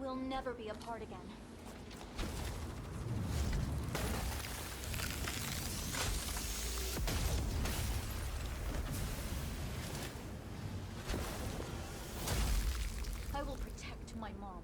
We'll never be apart again. I will protect my mom.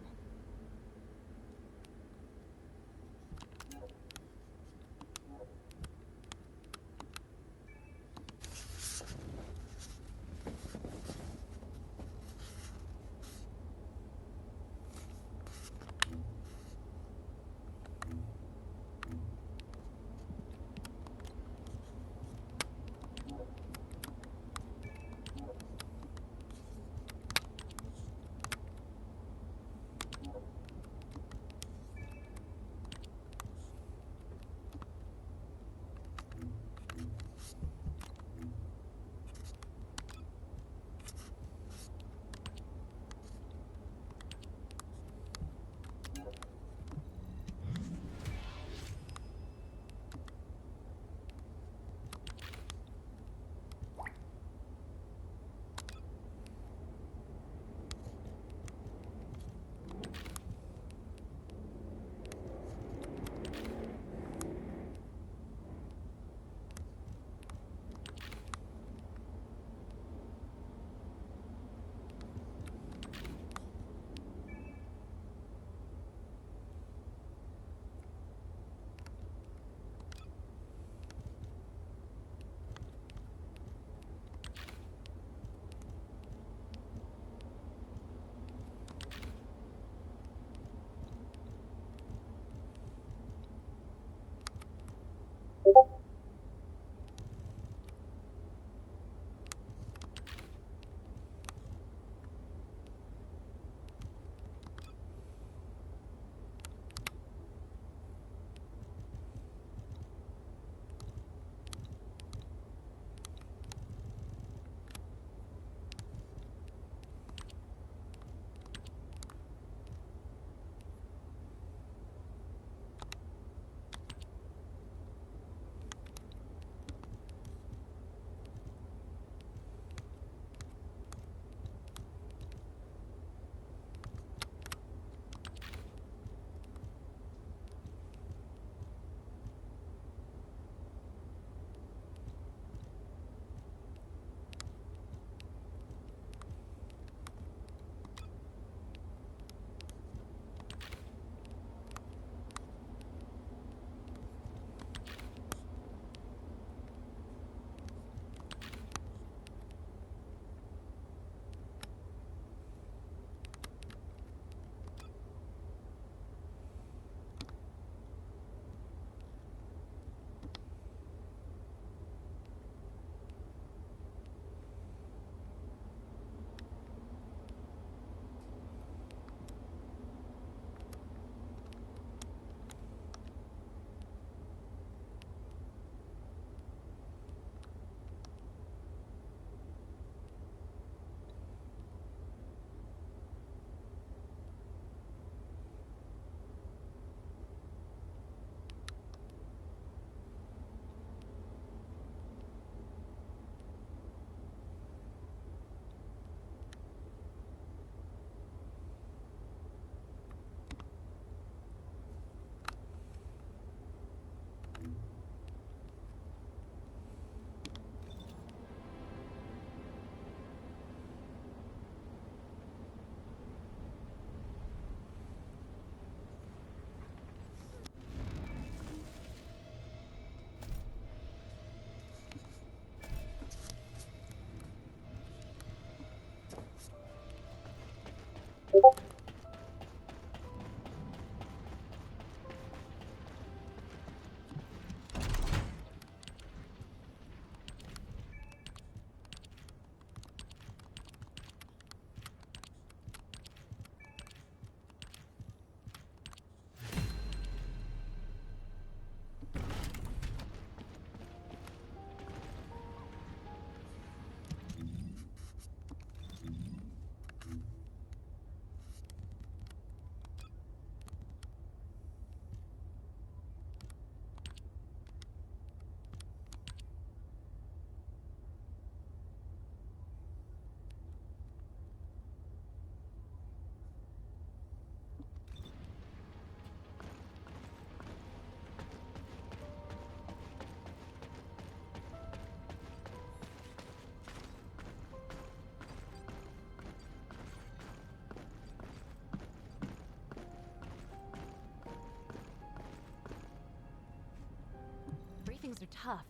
tough,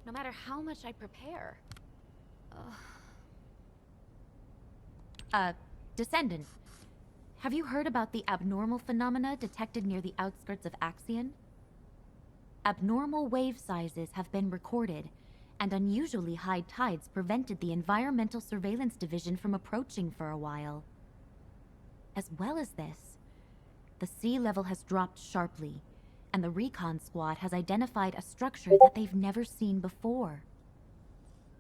no matter how much I prepare. Descendant, have you heard about the abnormal phenomena detected near the outskirts of Axion? Abnormal wave sizes have been recorded, and unusually high tides prevented the Environmental Surveillance Division from approaching for a while. As well as this, the sea level has dropped sharply, and the recon squad has identified a structure that they've never seen before.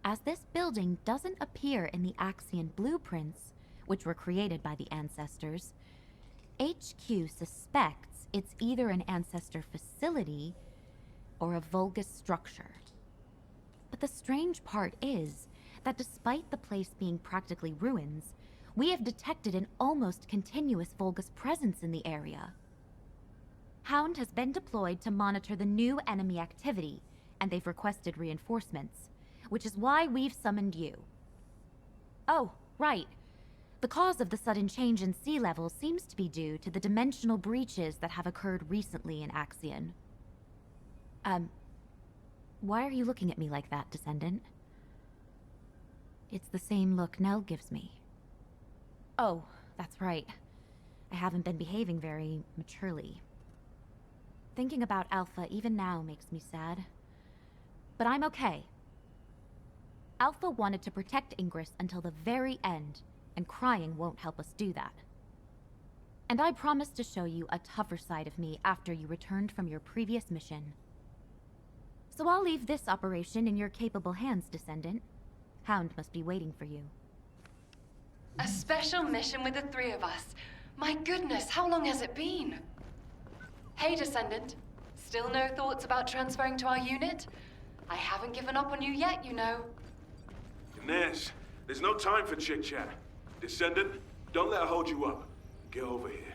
As this building doesn't appear in the Axion blueprints, which were created by the Ancestors, HQ suspects it's either an Ancestor facility or a Vulgus structure. But the strange part is that despite the place being practically ruins, we have detected an almost continuous Vulgus presence in the area. Hound has been deployed to monitor the new enemy activity, and they've requested reinforcements, which is why we've summoned you. Oh, right. The cause of the sudden change in sea level seems to be due to the dimensional breaches that have occurred recently in Axion. Why are you looking at me like that, Descendant? It's the same look Nell gives me. Oh, that's right. I haven't been behaving very maturely. Thinking about Alpha even now makes me sad. But I'm okay. Alpha wanted to protect Ingress until the very end, and crying won't help us do that. And I promised to show you a tougher side of me after you returned from your previous mission. So I'll leave this operation in your capable hands, Descendant. Hound must be waiting for you. A special mission with the three of us. My goodness, how long has it been? Hey, Descendant. Still no thoughts about transferring to our unit? I haven't given up on you yet, you know. Inez, there's no time for chit-chat. Descendant, don't let her hold you up. Get over here.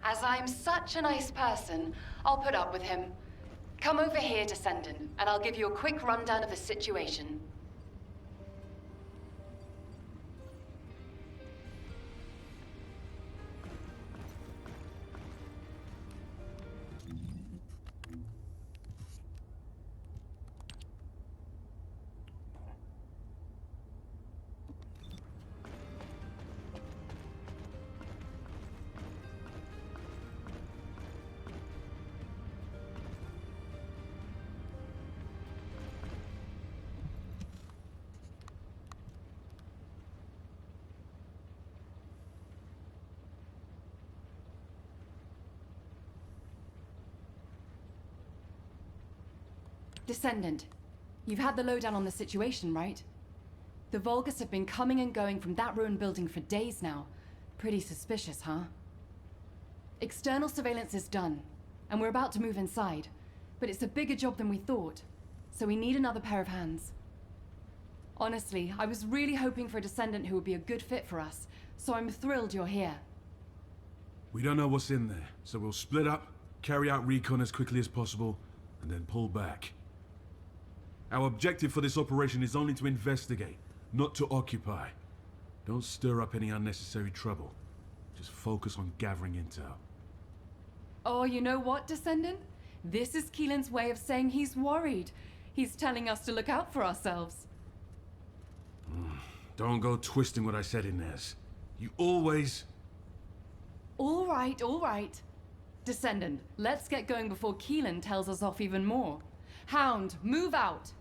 As I'm such a nice person, I'll put up with him. Come over here, Descendant, and I'll give you a quick rundown of the situation. Descendant, you've had the lowdown on the situation, right? The Vulgus have been coming and going from that ruined building for days now. Pretty suspicious, huh? External surveillance is done, and we're about to move inside. But it's a bigger job than we thought, so we need another pair of hands. Honestly, I was really hoping for a Descendant who would be a good fit for us, so I'm thrilled you're here. We don't know what's in there, so we'll split up, carry out recon as quickly as possible, and then pull back. Our objective for this operation is only to investigate, not to occupy. Don't stir up any unnecessary trouble. Just focus on gathering intel. Oh, you know what, Descendant? This is Keelan's way of saying he's worried. He's telling us to look out for ourselves. Don't go twisting what I said, Inez. You always... All right, all right. Descendant, let's get going before Keelan tells us off even more. Hound, move out!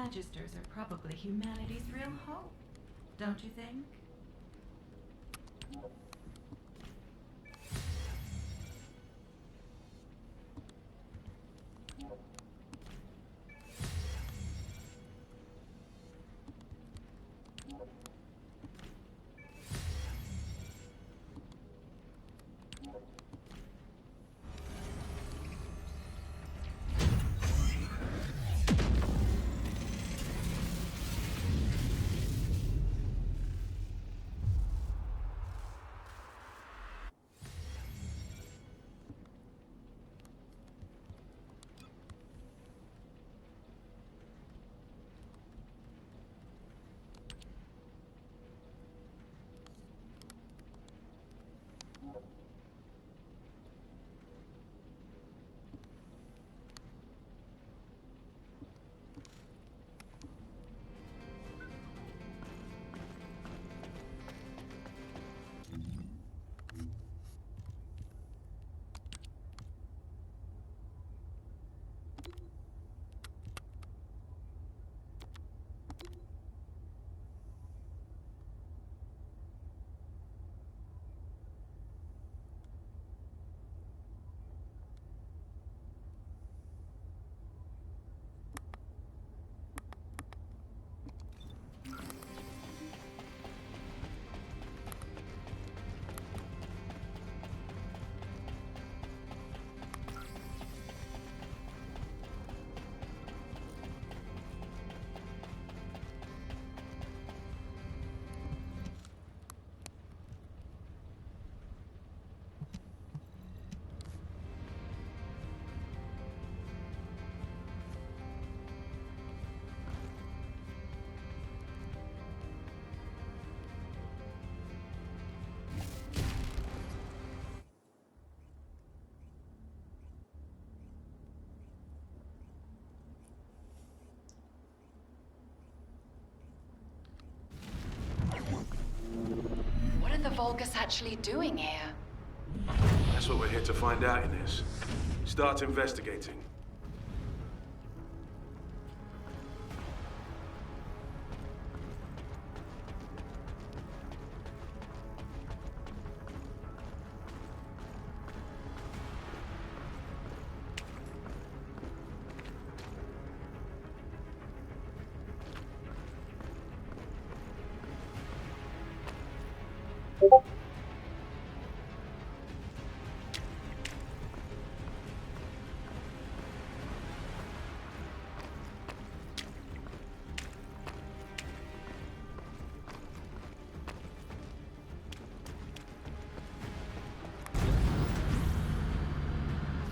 Magisters are probably humanity's real hope, don't you think? What are the Vulgus actually doing here? That's what we're here to find out, Inez. Start investigating.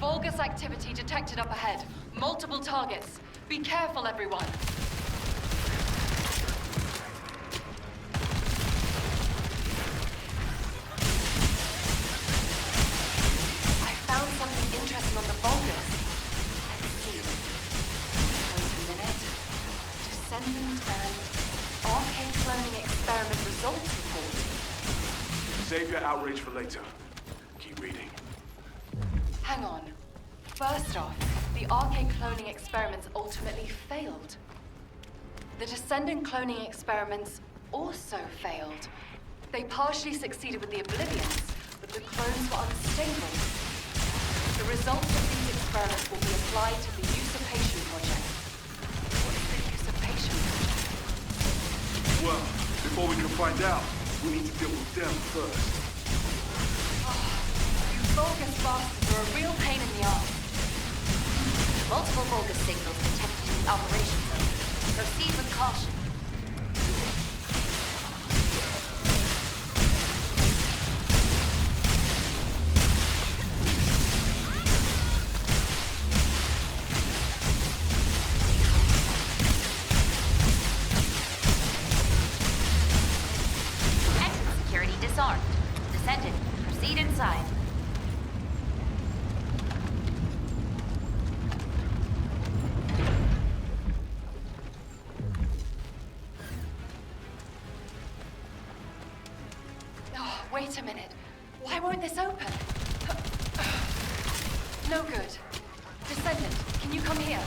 Vulgus activity detected up ahead. Multiple targets. Be careful, everyone. I found something interesting on the Vulgus. Let's see. Wait a minute. Descendant and arcade cloning experiment results report. Save your outrage for later. Keep reading. Hang on. First off, the arcade cloning experiments ultimately failed. The Descendant cloning experiments also failed. They partially succeeded with the Oblivions, but the clones were unstable. The results of these experiments will be applied to the Usurpation Project. What is the Usurpation Project? Well, before we can find out, we need to deal with them first. You Vulgus bastards are a real pain in the ass. Multiple Vulgus signals detected in the operation zone. Proceed with caution. Exit security disarmed. Descendant, proceed inside. Wait a minute. Why won't this open? No good. Descendant, can you come here?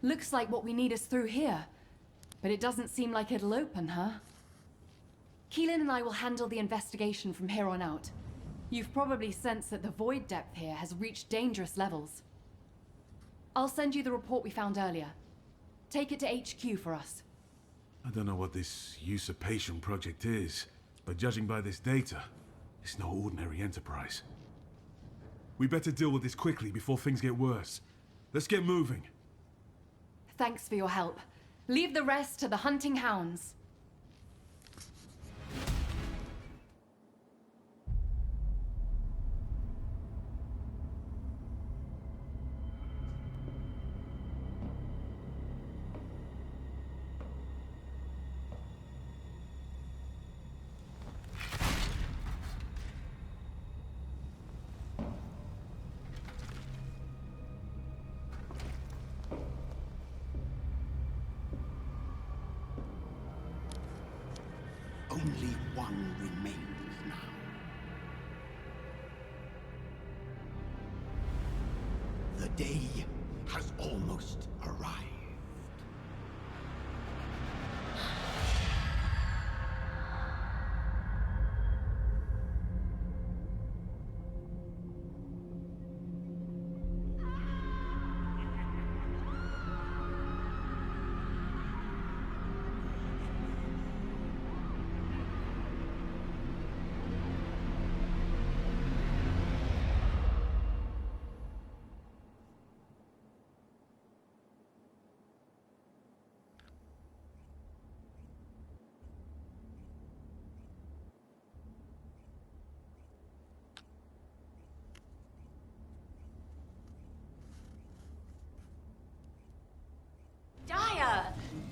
Looks like what we need is through here. But it doesn't seem like it'll open, huh? Keelan and I will handle the investigation from here on out. You've probably sensed that the void depth here has reached dangerous levels. I'll send you the report we found earlier. Take it to HQ for us. I don't know what this usurpation project is, but judging by this data, it's no ordinary enterprise. We better deal with this quickly before things get worse. Let's get moving. Thanks for your help. Leave the rest to the hunting hounds. Only one remains now. The day has almost arrived.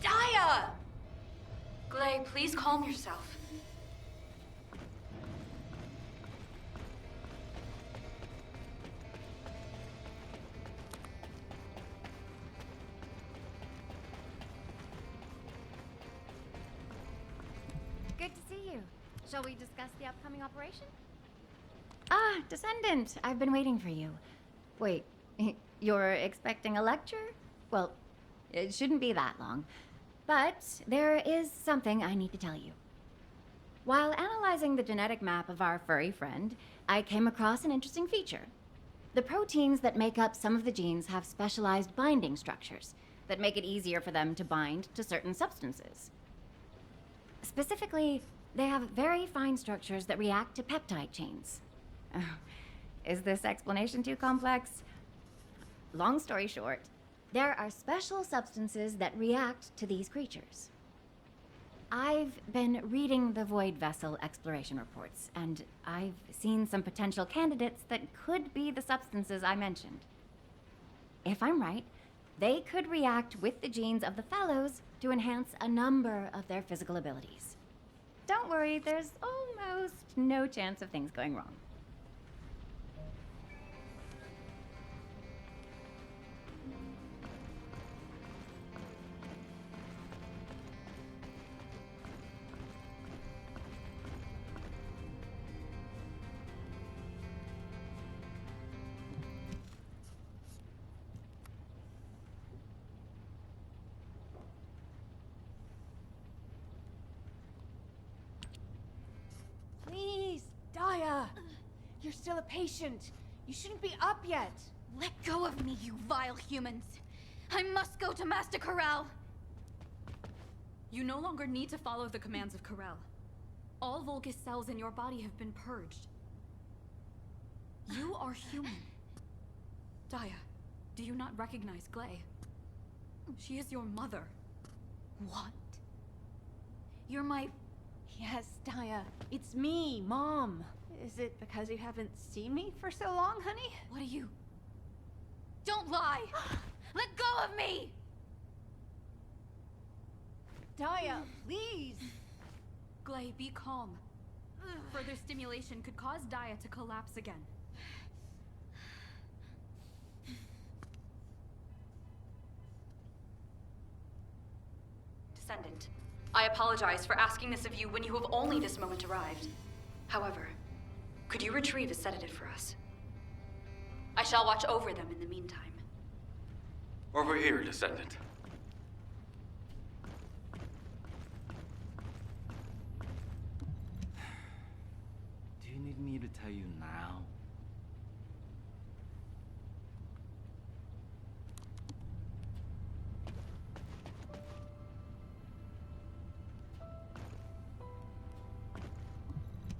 Daya! Glay, please calm yourself. Good to see you. Shall we discuss the upcoming operation? Ah, Descendant, I've been waiting for you. Wait, you're expecting a lecture? Well, it shouldn't be that long. But there is something I need to tell you. While analyzing the genetic map of our furry friend, I came across an interesting feature. The proteins that make up some of the genes have specialized binding structures that make it easier for them to bind to certain substances. Specifically, they have very fine structures that react to peptide chains. Is this explanation too complex? Long story short, there are special substances that react to these creatures. I've been reading the Void Vessel exploration reports, and I've seen some potential candidates that could be the substances I mentioned. If I'm right, they could react with the genes of the fellows to enhance a number of their physical abilities. Don't worry, there's almost no chance of things going wrong. Please, Daya! You're still a patient. You shouldn't be up yet. Let go of me, you vile humans. I must go to Master Corral. You no longer need to follow the commands of Corral. All Vulgus cells in your body have been purged. You are human. Daya, do you not recognize Glay? She is your mother. What? You're my... Yes, Daya. It's me, Mom. Is it because you haven't seen me for so long, honey? What are you? Don't lie! Let go of me! Daya, please! Glay, be calm. Further stimulation could cause Daya to collapse again. Descendant, I apologize for asking this of you when you have only this moment arrived. However, could you retrieve a sedative for us? I shall watch over them in the meantime. Over here, Descendant. Do you need me to tell you now?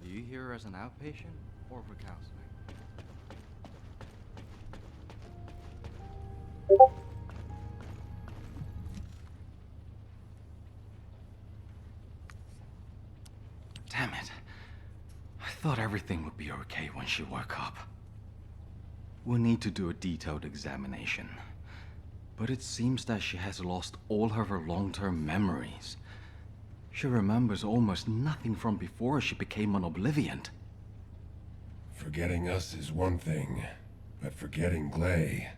Are you here as an outpatient or for counseling? Damn it. I thought everything would be okay when she woke up. We'll need to do a detailed examination. But it seems that she has lost all of her long-term memories. She remembers almost nothing from before she became an Obliviant. Forgetting us is one thing, but forgetting Gley...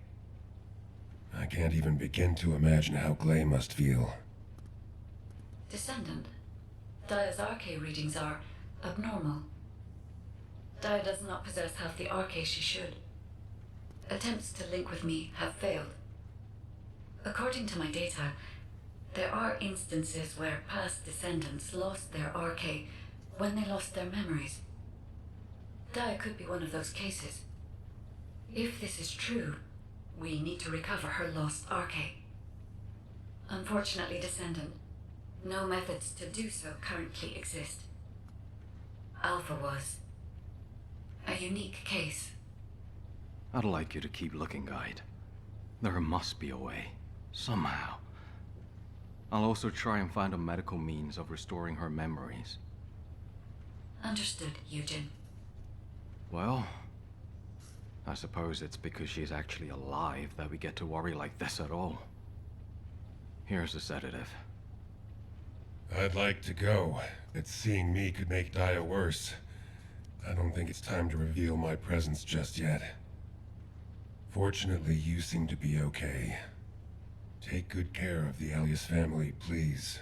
I can't even begin to imagine how Gley must feel. Descendant, Daya's RK readings are abnormal. Daya does not possess half the RK she should. Attempts to link with me have failed. According to my data, there are instances where past descendants lost their RK when they lost their memories. Daya could be one of those cases. If this is true, we need to recover her lost RK. Unfortunately, Descendant, no methods to do so currently exist. Alpha was a unique case. I'd like you to keep looking, Guide. There must be a way, somehow. I'll also try and find a medical means of restoring her memories. Understood, Eugen. Well, I suppose it's because she's actually alive that we get to worry like this at all. Here's a sedative. I'd like to go, but seeing me could make Daya worse. I don't think it's time to reveal my presence just yet. Fortunately, you seem to be okay. Take good care of the Alias family, please.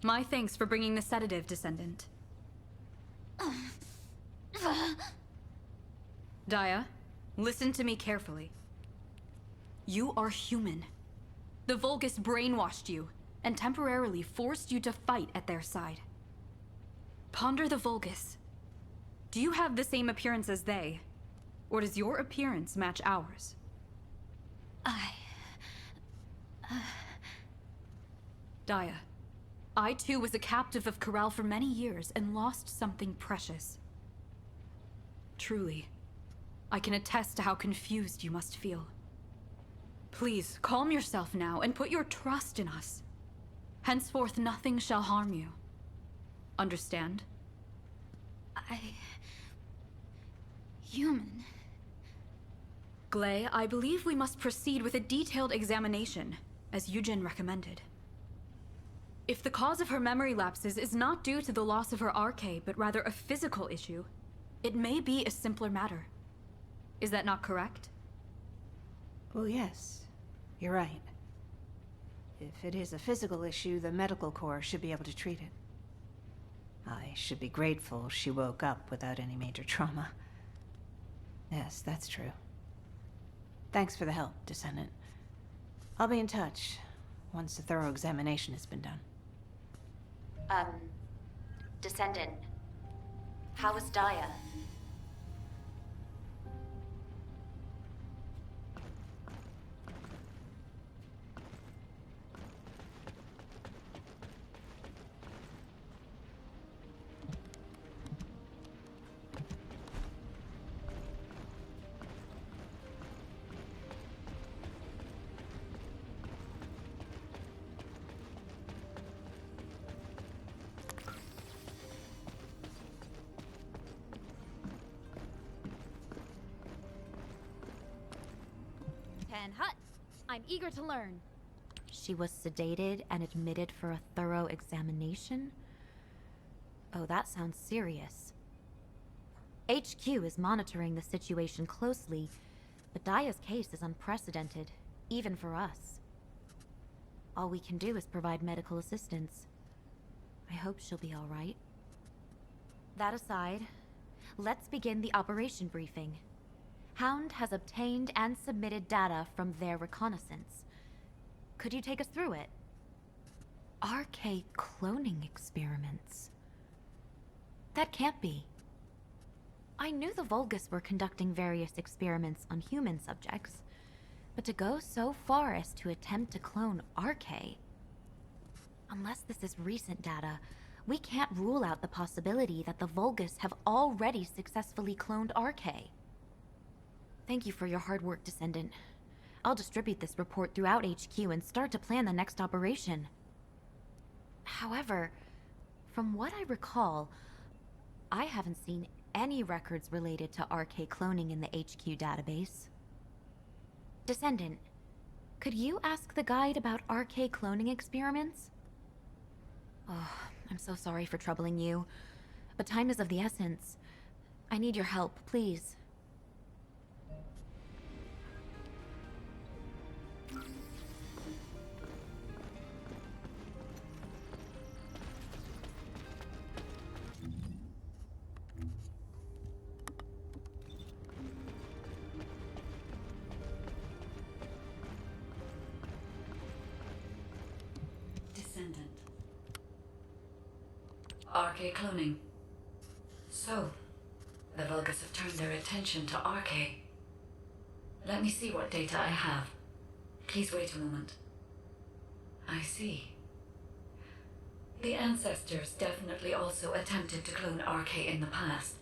My thanks for bringing the sedative, Descendant. Daya, listen to me carefully. You are human. The Vulgus brainwashed you and temporarily forced you to fight at their side. Ponder the Vulgus. Do you have the same appearance as they? Or does your appearance match ours? Daya, I too was a captive of Corel for many years and lost something precious. Truly, I can attest to how confused you must feel. Please, calm yourself now and put your trust in us. Henceforth, nothing shall harm you. Understand? Human. Gley, I believe we must proceed with a detailed examination, as Eugen recommended. If the cause of her memory lapses is not due to the loss of her RK, but rather a physical issue, it may be a simpler matter. Is that not correct? Well, yes. You're right. If it is a physical issue, the medical corps should be able to treat it. I should be grateful she woke up without any major trauma. Yes, that's true. Thanks for the help, Descendant. I'll be in touch once a thorough examination has been done. Descendant, how is Daya? Hut. I'm eager to learn. She was sedated and admitted for a thorough examination? Oh, that sounds serious. HQ is monitoring the situation closely, but Daya's case is unprecedented, even for us. All we can do is provide medical assistance. I hope she'll be all right. That aside, let's begin the operation briefing. Hound has obtained and submitted data from their reconnaissance. Could you take us through it? RK cloning experiments. That can't be. I knew the Vulgus were conducting various experiments on human subjects, but to go so far as to attempt to clone RK... Unless this is recent data, we can't rule out the possibility that the Vulgus have already successfully cloned RK. Thank you for your hard work, Descendant. I'll distribute this report throughout HQ and start to plan the next operation. However, from what I recall, I haven't seen any records related to RK cloning in the HQ database. Descendant, could you ask the guide about RK cloning experiments? Oh, I'm so sorry for troubling you, but time is of the essence. I need your help, please. Descendant. RK cloning. So, the Vulgus have turned their attention to RK. Let me see what data I have. Please wait a moment. I see. The ancestors definitely also attempted to clone RK in the past.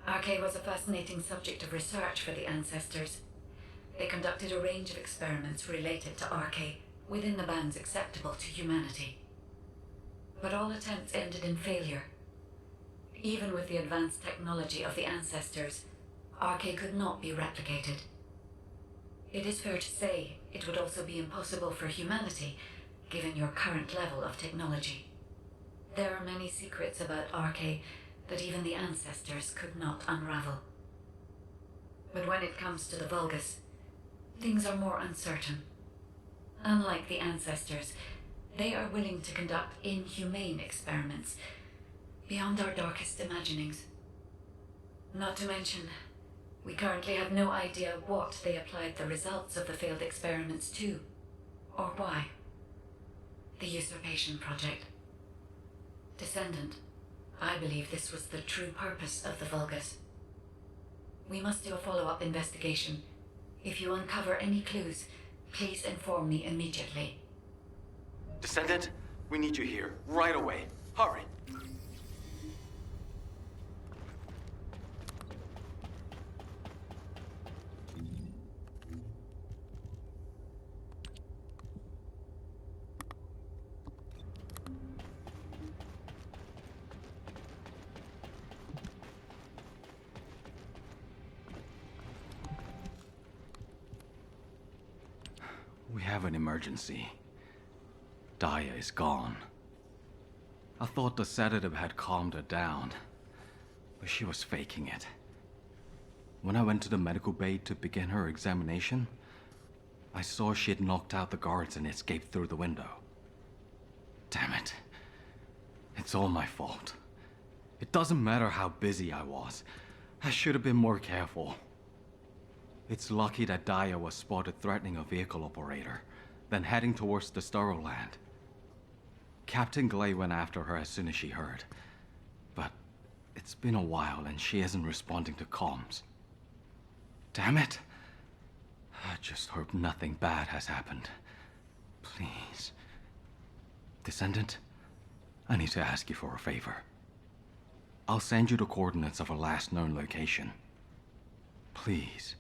RK was a fascinating subject of research for the ancestors. They conducted a range of experiments related to RK within the bands acceptable to humanity. But all attempts ended in failure. Even with the advanced technology of the ancestors, RK could not be replicated. It is fair to say it would also be impossible for humanity, given your current level of technology. There are many secrets about RK that even the ancestors could not unravel. But when it comes to the Vulgus, things are more uncertain. Unlike the ancestors, they are willing to conduct inhumane experiments beyond our darkest imaginings. Not to mention, we currently have no idea what they applied the results of the failed experiments to, or why. The Usurpation Project. Descendant, I believe this was the true purpose of the Vulgus. We must do a follow-up investigation. If you uncover any clues, please inform me immediately. Descendant, we need you here, right away. Hurry! We have an emergency. Daya is gone. I thought the sedative had calmed her down, but she was faking it. When I went to the medical bay to begin her examination, I saw she had knocked out the guards and escaped through the window. Damn it. It's all my fault. It doesn't matter how busy I was. I should have been more careful. It's lucky that Daya was spotted threatening a vehicle operator, then heading towards the Sterile Land. Captain Glay went after her as soon as she heard. But it's been a while and she isn't responding to comms. Damn it! I just hope nothing bad has happened. Please. Descendant, I need to ask you for a favor. I'll send you the coordinates of her last known location. Please,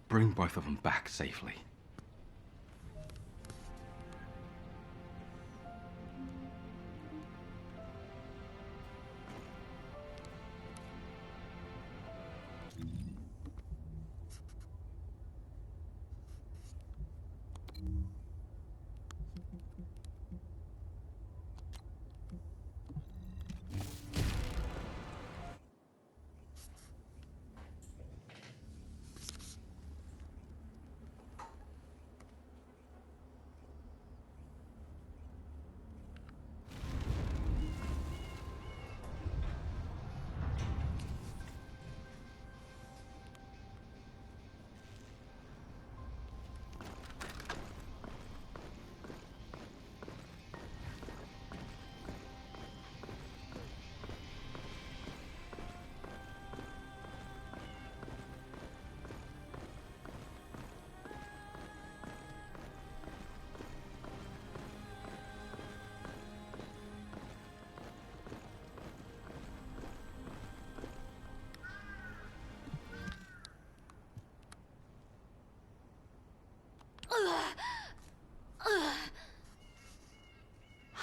bring both of them back safely.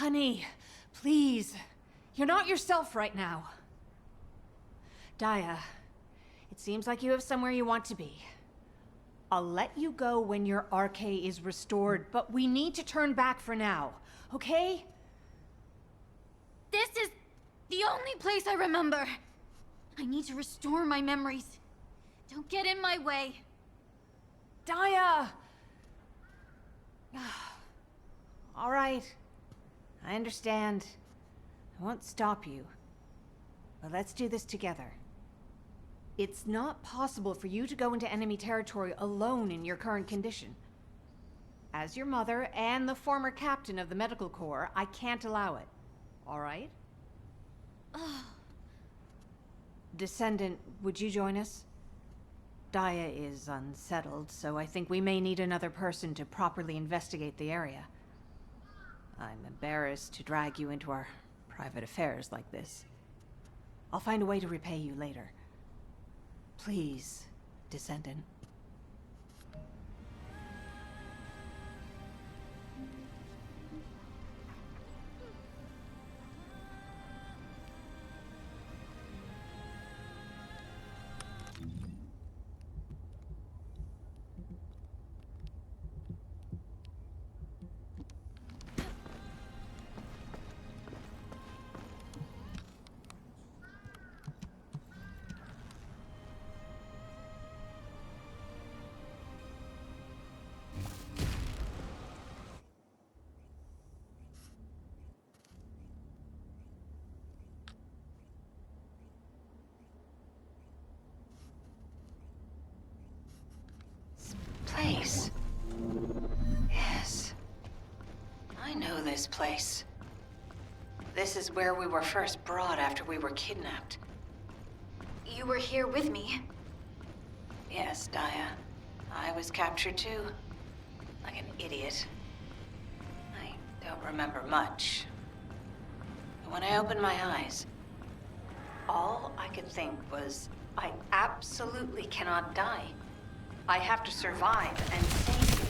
Honey, please. You're not yourself right now. Daya, it seems like you have somewhere you want to be. I'll let you go when your RK is restored, but we need to turn back for now, okay? This is the only place I remember. I need to restore my memories. Don't get in my way. Daya! All right. I understand. I won't stop you. But let's do this together. It's not possible for you to go into enemy territory alone in your current condition. As your mother and the former captain of the Medical Corps, I can't allow it. All right? Descendant, would you join us? Daya is unsettled, so I think we may need another person to properly investigate the area. I'm embarrassed to drag you into our private affairs like this. I'll find a way to repay you later. Please, Descendant. Place. Yes. I know this place. This is where we were first brought after we were kidnapped. You were here with me. Yes, Daya. I was captured too. Like an idiot. I don't remember much. But when I opened my eyes, all I could think was, I absolutely cannot die. I have to survive and save you.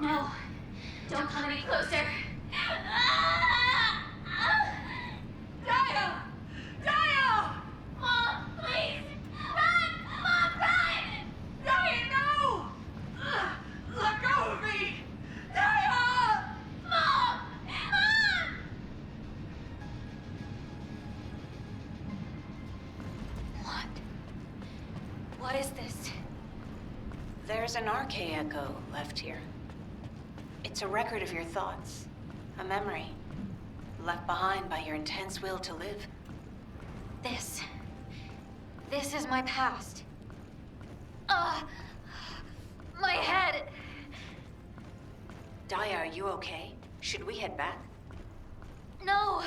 No. Don't come any closer. Daya! Daya! Mom, please! Run! Mom, run! Daya, no! Let go of me! Daya! Mom! Mom! What is this? There's an RK echo left here. It's a record of your thoughts. A memory. Left behind by your intense will to live. This is my past. My head! Daya, are you okay? Should we head back? No!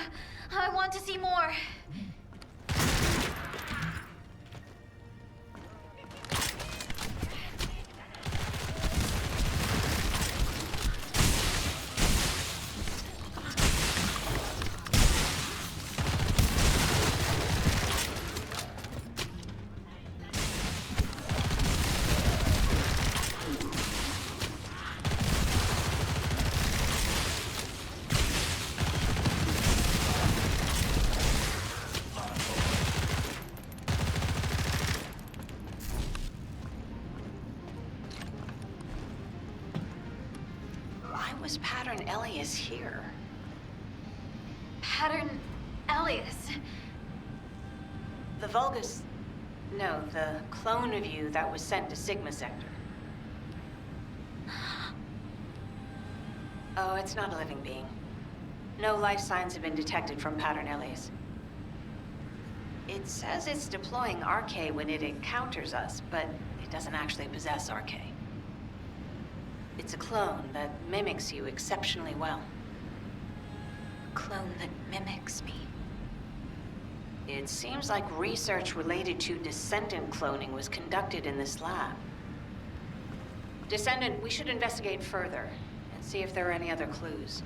I want to see more. Why was Pattern Elias here? Pattern Elias. The Vulgus... No, the clone of you that was sent to Sigma Sector. Oh, it's not a living being. No life signs have been detected from Pattern Elias. It says it's deploying RK when it encounters us, but it doesn't actually possess RK. It's a clone that mimics you exceptionally well. A clone that mimics me. It seems like research related to Descendant cloning was conducted in this lab. Descendant, we should investigate further and see if there are any other clues.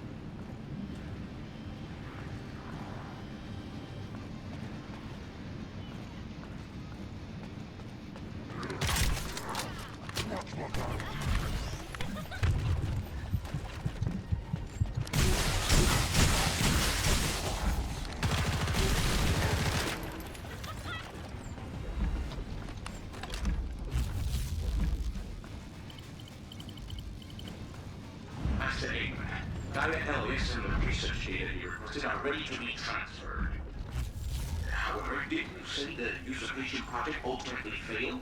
Dr. Ellis and the research data you requested are ready to be transferred. However, didn't you say the usurpation project ultimately failed?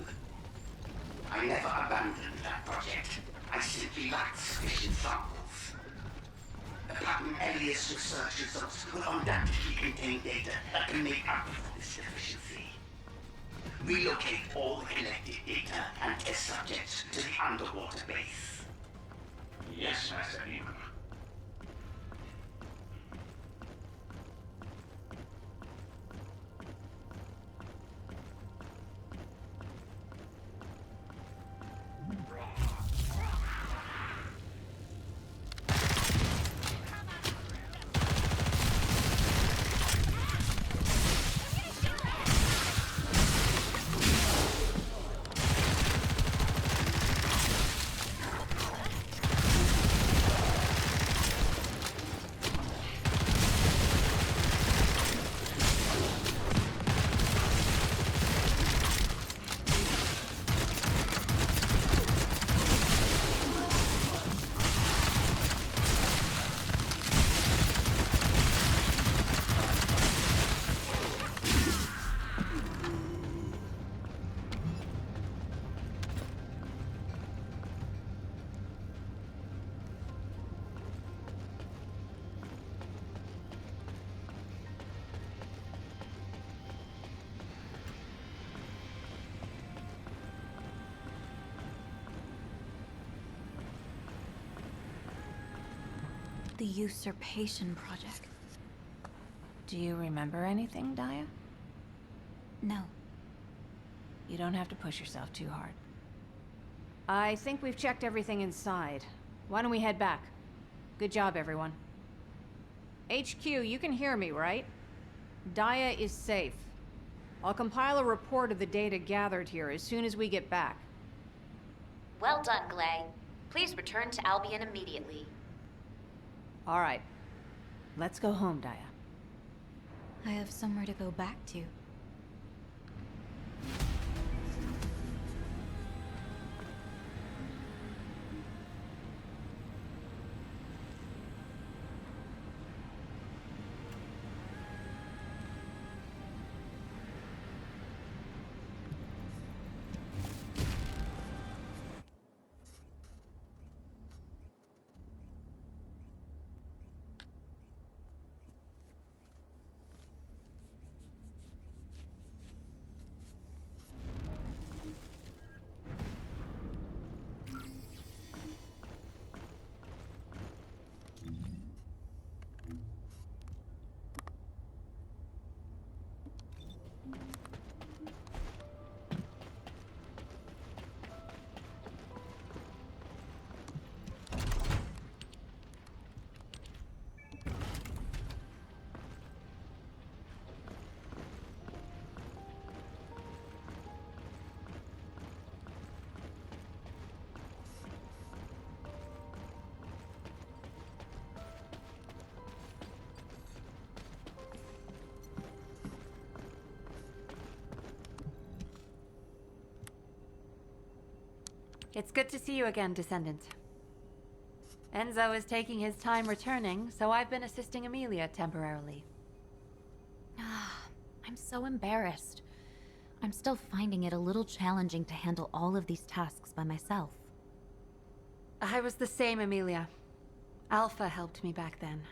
I never abandoned that project. I simply lacked sufficient samples. The Pattern Elias research results will undoubtedly contain data that can make up for this deficiency. Relocate all the collected data and test subjects to the underwater base. Yes, Master Neiman. The usurpation project. Do you remember anything, Daya? No. You don't have to push yourself too hard. I think we've checked everything inside. Why don't we head back? Good job, everyone. HQ, you can hear me, right? Daya is safe. I'll compile a report of the data gathered here as soon as we get back. Well done, Glay. Please return to Albion immediately. All right. Let's go home, Daya. I have somewhere to go back to. It's good to see you again, Descendant. Enzo is taking his time returning, so I've been assisting Amelia temporarily. I'm so embarrassed. I'm still finding it a little challenging to handle all of these tasks by myself. I was the same, Amelia. Alpha helped me back then.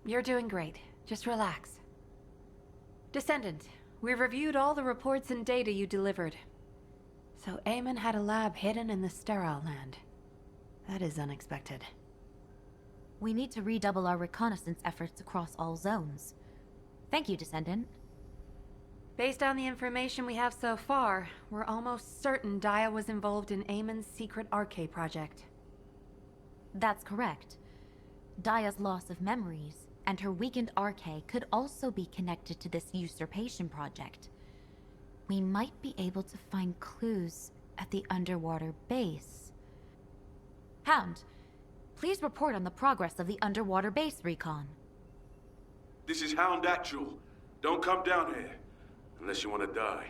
You're doing great. Just relax. Descendant, we reviewed all the reports and data you delivered. So Eamon had a lab hidden in the sterile land. That is unexpected. We need to redouble our reconnaissance efforts across all zones. Thank you, Descendant. Based on the information we have so far, we're almost certain Daya was involved in Eamon's secret Arche project. That's correct. Daya's loss of memories and her weakened Arche could also be connected to this usurpation project. We might be able to find clues at the underwater base. Hound, please report on the progress of the underwater base recon. This is Hound Actual. Don't come down here. Unless you want to die.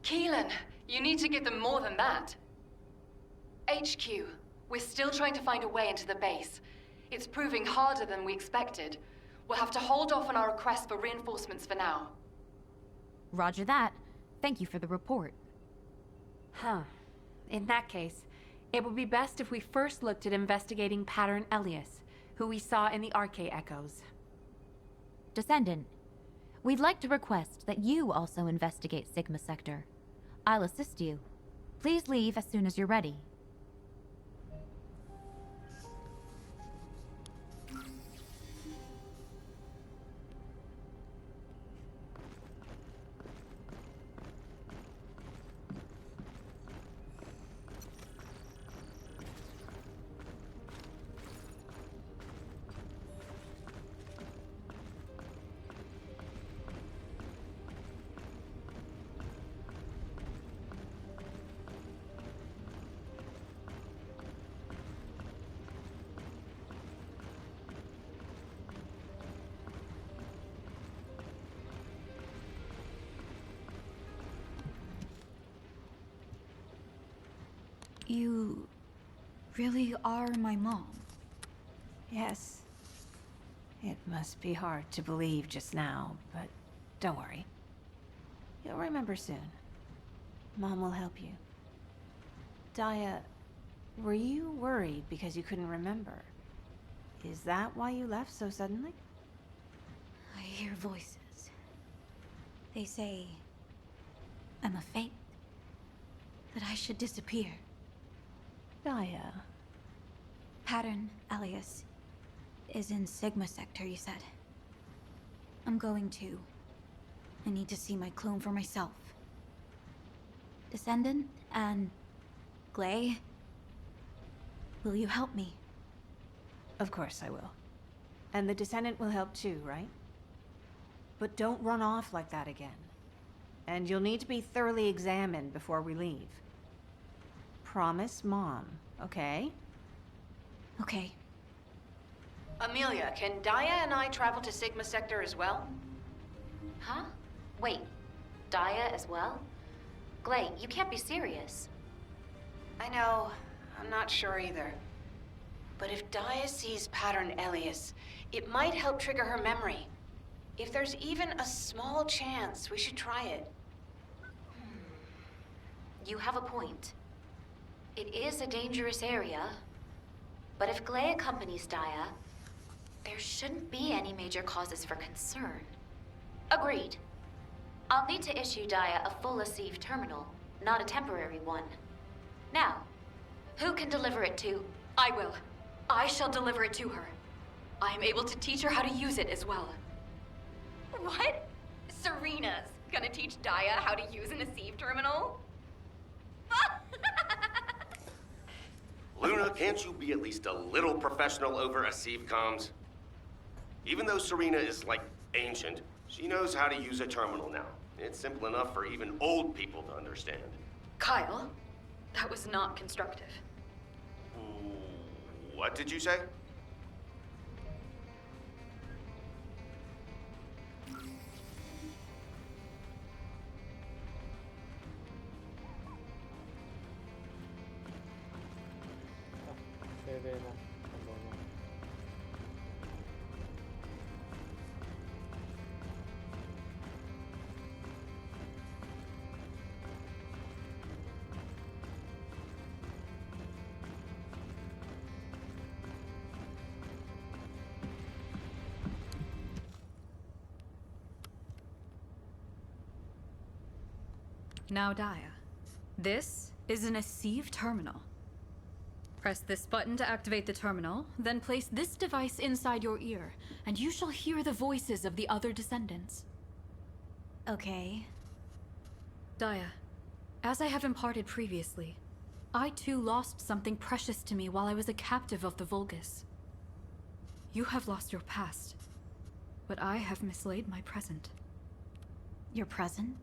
Keelan, you need to give them more than that. HQ, we're still trying to find a way into the base. It's proving harder than we expected. We'll have to hold off on our request for reinforcements for now. Roger that. Thank you for the report. Huh. In that case, it would be best if we first looked at investigating Pattern Elias, who we saw in the Arche echoes. Descendant, we'd like to request that you also investigate Sigma Sector. I'll assist you. Please leave as soon as you're ready. You really are my mom? Yes. It must be hard to believe just now, but don't worry. You'll remember soon. Mom will help you. Daya, were you worried because you couldn't remember? Is that why you left so suddenly? I hear voices. They say I'm a fate. That I should disappear. Daya. Pattern Elias is in Sigma Sector, you said. I'm going to. I need to see my clone for myself. Descendant and Glay, will you help me? Of course I will. And the Descendant will help too, right? But don't run off like that again. And you'll need to be thoroughly examined before we leave. Promise Mom, okay? Okay. Amelia, can Daya and I travel to Sigma Sector as well? Huh? Wait, Daya as well? Glay, you can't be serious. I know. I'm not sure either. But if Daya sees Pattern Elias, it might help trigger her memory. If there's even a small chance, we should try it. You have a point. It is a dangerous area, but if Glay accompanies Daya, there shouldn't be any major causes for concern. Agreed. I'll need to issue Daya a full Asive terminal, not a temporary one. Now, who can deliver it to? I will. I shall deliver it to her. I am able to teach her how to use it as well. What? Serena's gonna teach Daya how to use an Asive terminal? Luna, can't you be at least a little professional over Asive comms? Even though Serena is, like, ancient, she knows how to use a terminal now. It's simple enough for even old people to understand. Kyle, that was not constructive. What did you say? Se ve la Now, Daya, this is an Asive terminal. Press this button to activate the terminal, then place this device inside your ear, and you shall hear the voices of the other descendants. Okay. Daya, as I have imparted previously, I too lost something precious to me while I was a captive of the Vulgus. You have lost your past, but I have mislaid my present. Your present?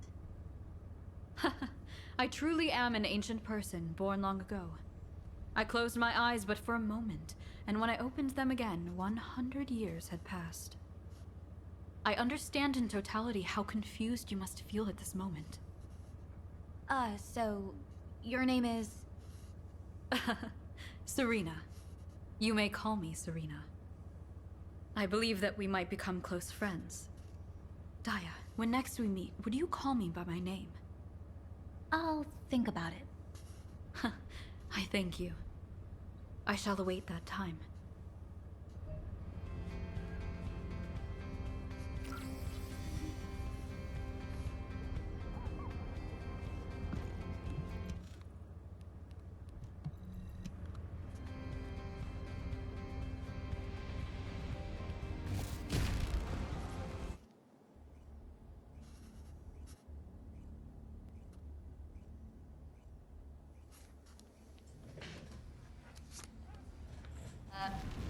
I truly am an ancient person, born long ago. I closed my eyes but for a moment, and when I opened them again, 100 years had passed. I understand in totality how confused you must feel at this moment. So, your name is? Serena. You may call me Serena. I believe that we might become close friends. Daya, when next we meet, would you call me by my name? I'll think about it. I thank you. I shall await that time.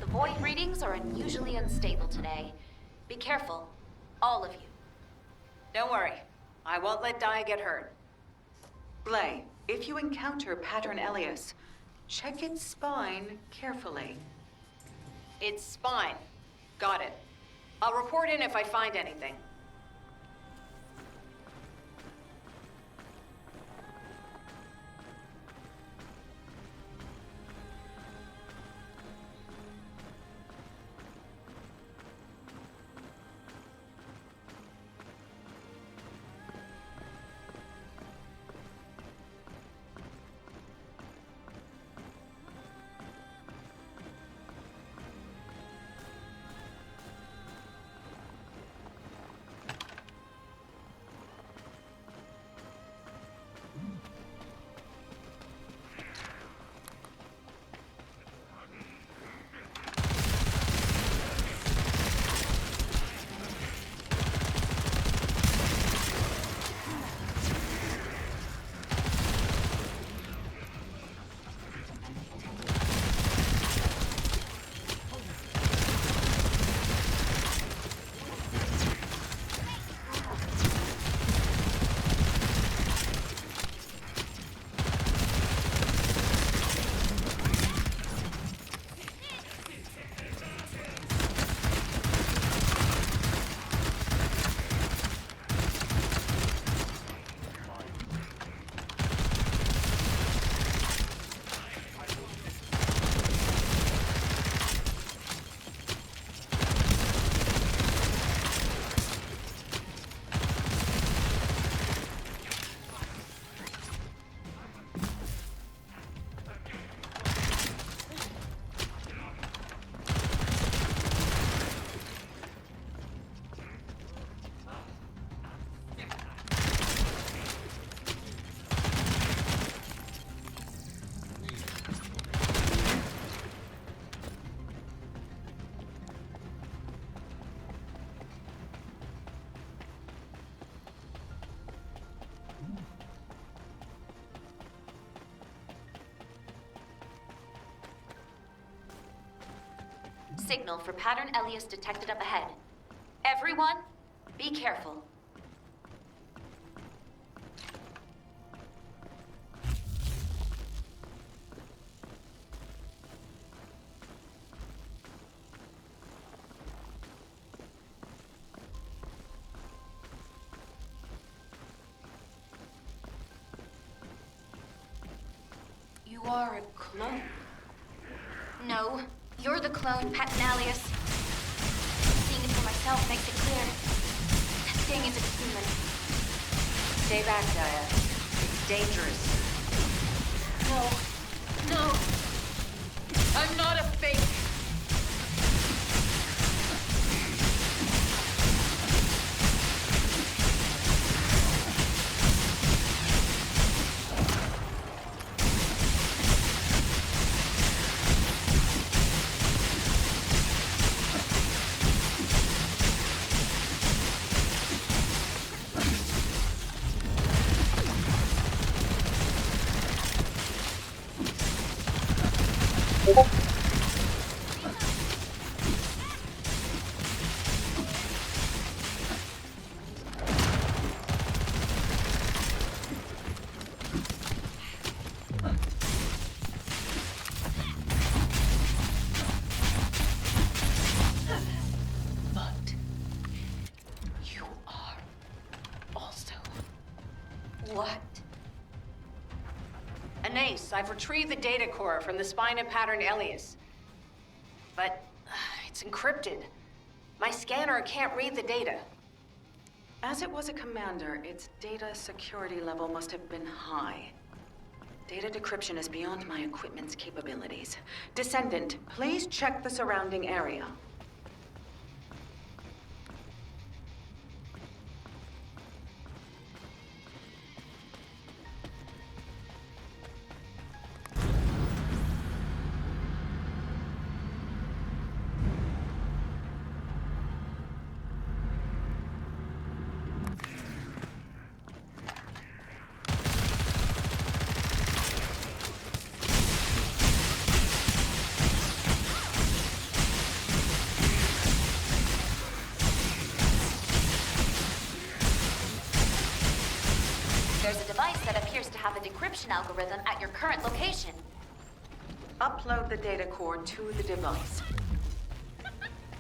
The void readings are unusually unstable today. Be careful, all of you. Don't worry. I won't let Daya get hurt. Blay, if you encounter Pattern Elias, check its spine carefully. Its spine. Got it. I'll report in if I find anything. Signal for Pattern Elias detected up ahead. Everyone, be careful. You are a clone. No, you're the clone, Pattern Elias. Seeing it for myself makes it clear. That thing isn't human. Stay back, Daya. It's dangerous. No. I'm not a fake. What? Anais, I've retrieved the data core from the spine and pattern Elias. But it's encrypted. My scanner can't read the data. As it was a commander, its data security level must have been high. Data decryption is beyond my equipment's capabilities. Descendant, please check the surrounding area. There's a device that appears to have a decryption algorithm at your current location. Upload the data core to the device.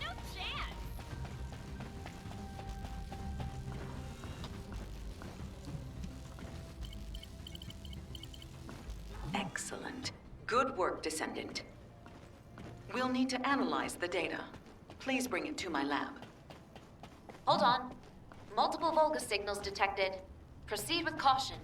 No chance! Excellent. Good work, Descendant. We'll need to analyze the data. Please bring it to my lab. Hold on. Multiple Volga signals detected. Proceed with caution.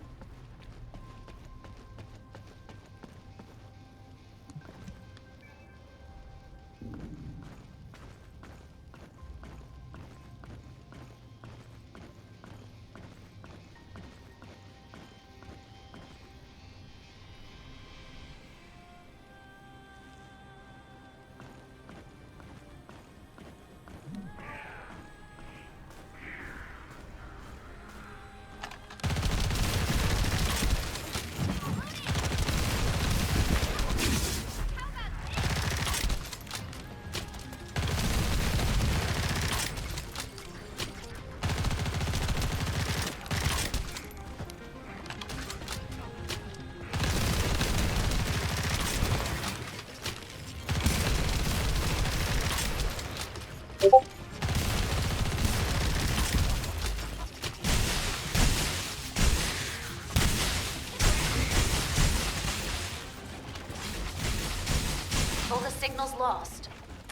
Volga signals lost.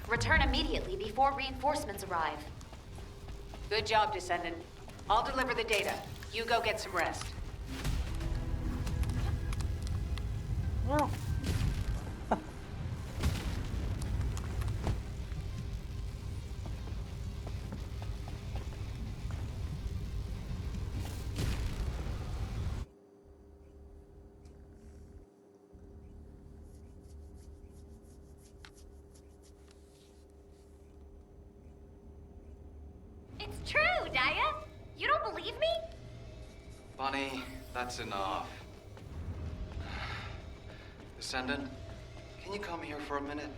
Return immediately before reinforcements arrive. Good job, Descendant. I'll deliver the data. You go get some rest. It's true, Daya! You don't believe me? Bunny, that's enough. Descendant, can you come here for a minute?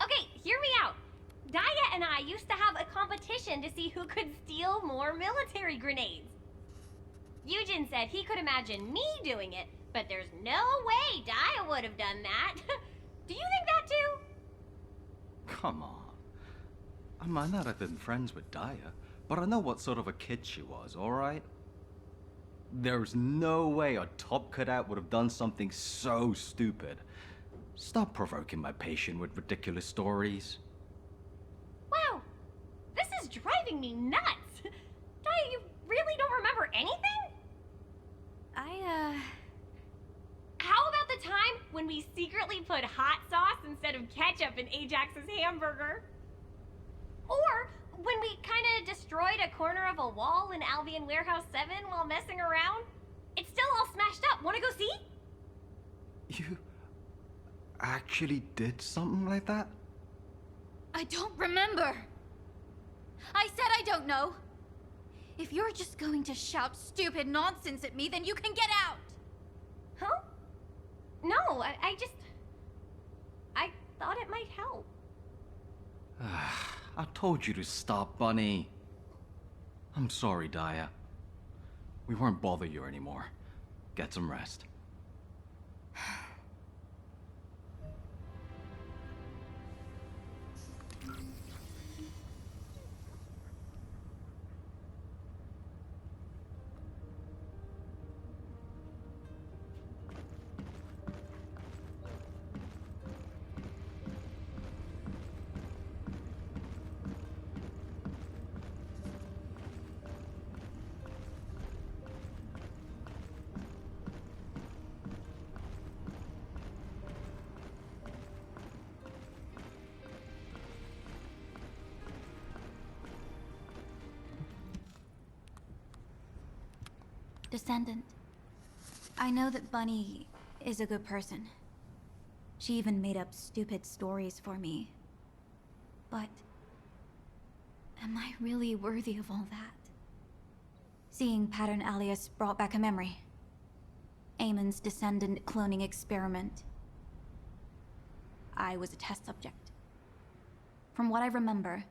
Okay, hear me out. Daya and I used to have a competition to see who could steal more military grenades. Eugen said he could imagine me doing it, but there's no way Daya would have done that. Do you think that too? Come on. I might not have been friends with Daya, but I know what sort of a kid she was, alright? There's no way a top cadet would have done something so stupid. Stop provoking my patient with ridiculous stories. Wow, this is driving me nuts. Daya, you really don't remember anything? How about the time when we secretly put hot sauce instead of ketchup in Ajax's hamburger? Or when we kinda destroyed a corner of a wall in Albion Warehouse 7 while messing around? It's still all smashed up. Wanna go see? You actually did something like that? I don't remember. I said I don't know! If you're just going to shout stupid nonsense at me, then you can get out! Huh? No, I thought it might help. I told you to stop, Bunny. I'm sorry, Daya. We won't bother you anymore. Get some rest. Descendant, I know that Bunny is a good person. She even made up stupid stories for me. But am I really worthy of all that? Seeing Pattern Alias brought back a memory. Eamon's Descendant cloning experiment. I was a test subject. From what I remember,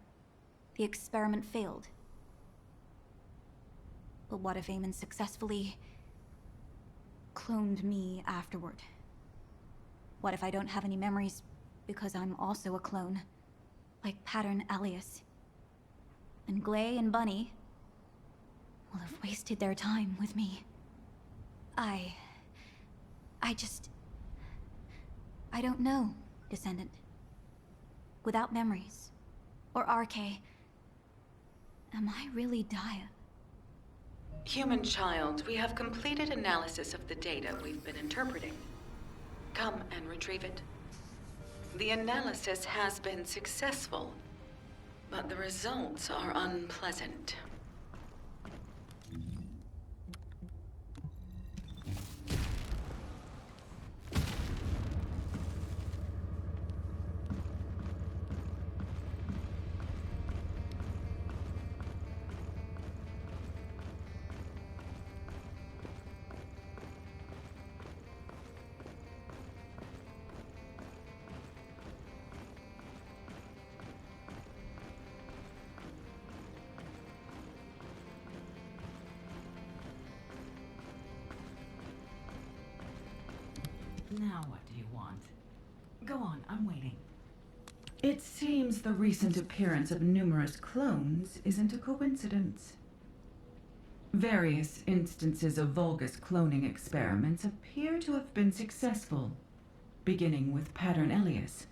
the experiment failed. But what if Eamon successfully cloned me afterward? What if I don't have any memories because I'm also a clone, like Pattern Alias? And Glay and Bunny will have wasted their time with me. I don't know, Descendant. Without memories, or RK, am I really Daya? Human child, we have completed analysis of the data we've been interpreting. Come and retrieve it. The analysis has been successful, but the results are unpleasant. Now what do you want? Go on, I'm waiting. It seems the recent appearance of numerous clones isn't a coincidence. Various instances of Vulgus cloning experiments appear to have been successful, beginning with Pattern Alias.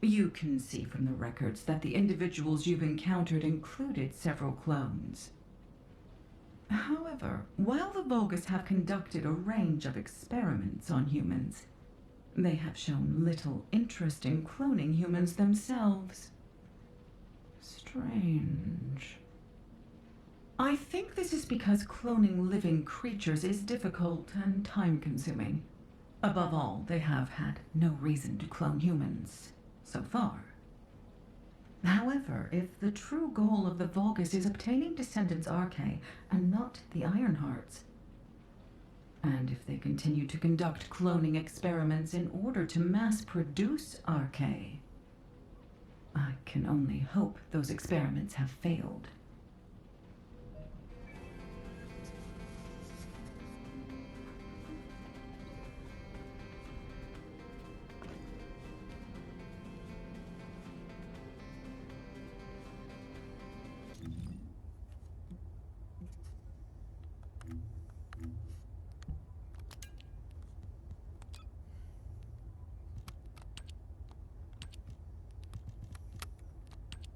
You can see from the records that the individuals you've encountered included several clones. However, while the Vulgus have conducted a range of experiments on humans, they have shown little interest in cloning humans themselves. Strange. I think this is because cloning living creatures is difficult and time-consuming. Above all, they have had no reason to clone humans so far. However, if the true goal of the Vulgus is obtaining Descendants RK and not the Ironhearts, and if they continue to conduct cloning experiments in order to mass-produce RK, I can only hope those experiments have failed.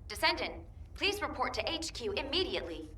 Descendant, please report to HQ immediately.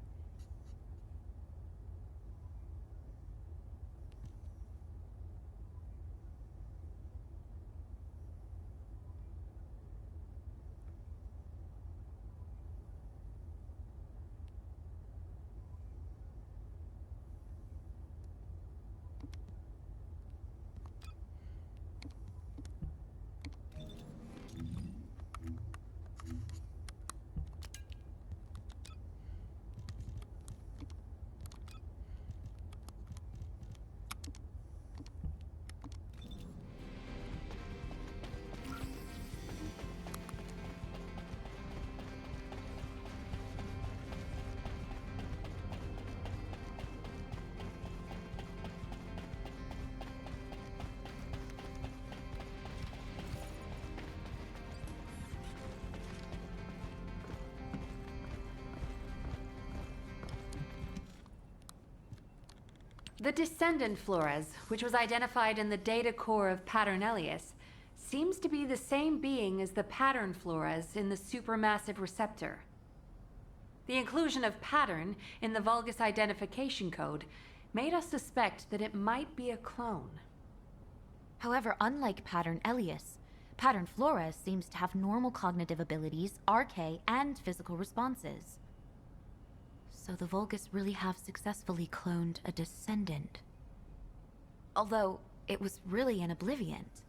The Descendant Flores, which was identified in the data core of Pattern Elias, seems to be the same being as the Pattern Flores in the supermassive receptor. The inclusion of Pattern in the Vulgus identification code made us suspect that it might be a clone. However, unlike Pattern Elias, Pattern Flores seems to have normal cognitive abilities, RK, and physical responses. So the Vulgus really have successfully cloned a Descendant. Although, it was really an Obliviant.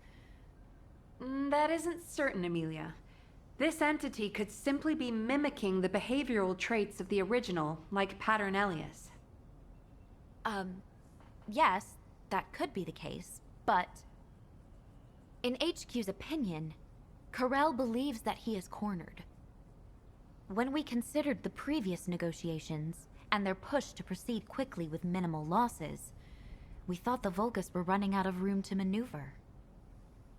That isn't certain, Amelia. This entity could simply be mimicking the behavioral traits of the original, like Pattern Elias. Yes, that could be the case, but... in HQ's opinion, Carell believes that he is cornered. When we considered the previous negotiations, and their push to proceed quickly with minimal losses, we thought the Vulgus were running out of room to maneuver.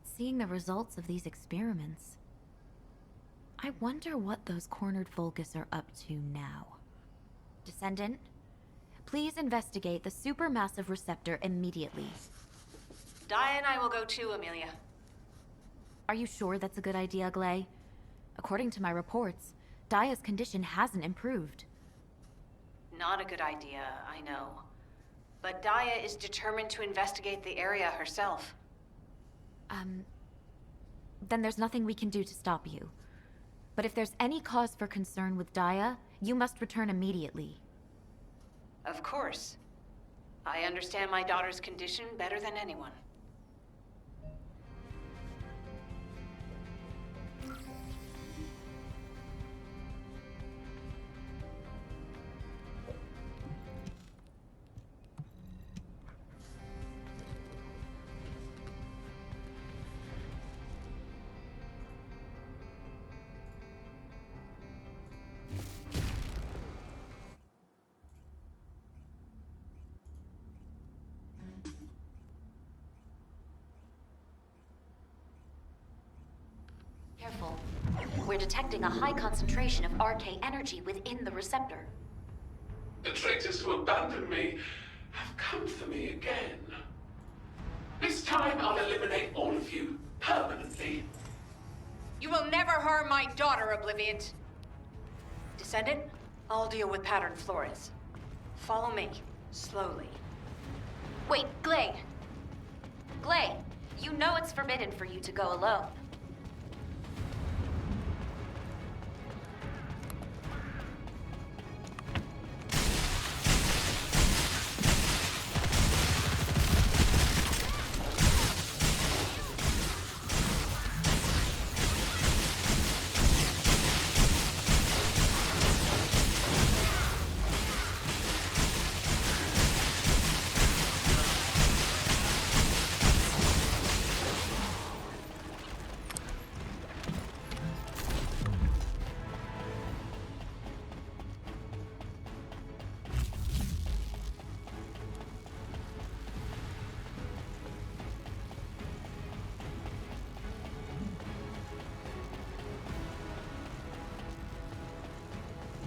Seeing the results of these experiments, I wonder what those cornered Vulgus are up to now. Descendant, please investigate the supermassive receptor immediately. Dia and I will go too, Amelia. Are you sure that's a good idea, Glay? According to my reports, Dia's condition hasn't improved. Not a good idea, I know. But Dia is determined to investigate the area herself. Then there's nothing we can do to stop you. But if there's any cause for concern with Dia, you must return immediately. Of course. I understand my daughter's condition better than anyone. Careful. We're detecting a high concentration of RK energy within the receptor. The traitors who abandoned me have come for me again. This time I'll eliminate all of you permanently. You will never harm my daughter, Obliviant. Descendant, I'll deal with Pattern Flores. Follow me, slowly. Wait, Glay! Glay, you know it's forbidden for you to go alone.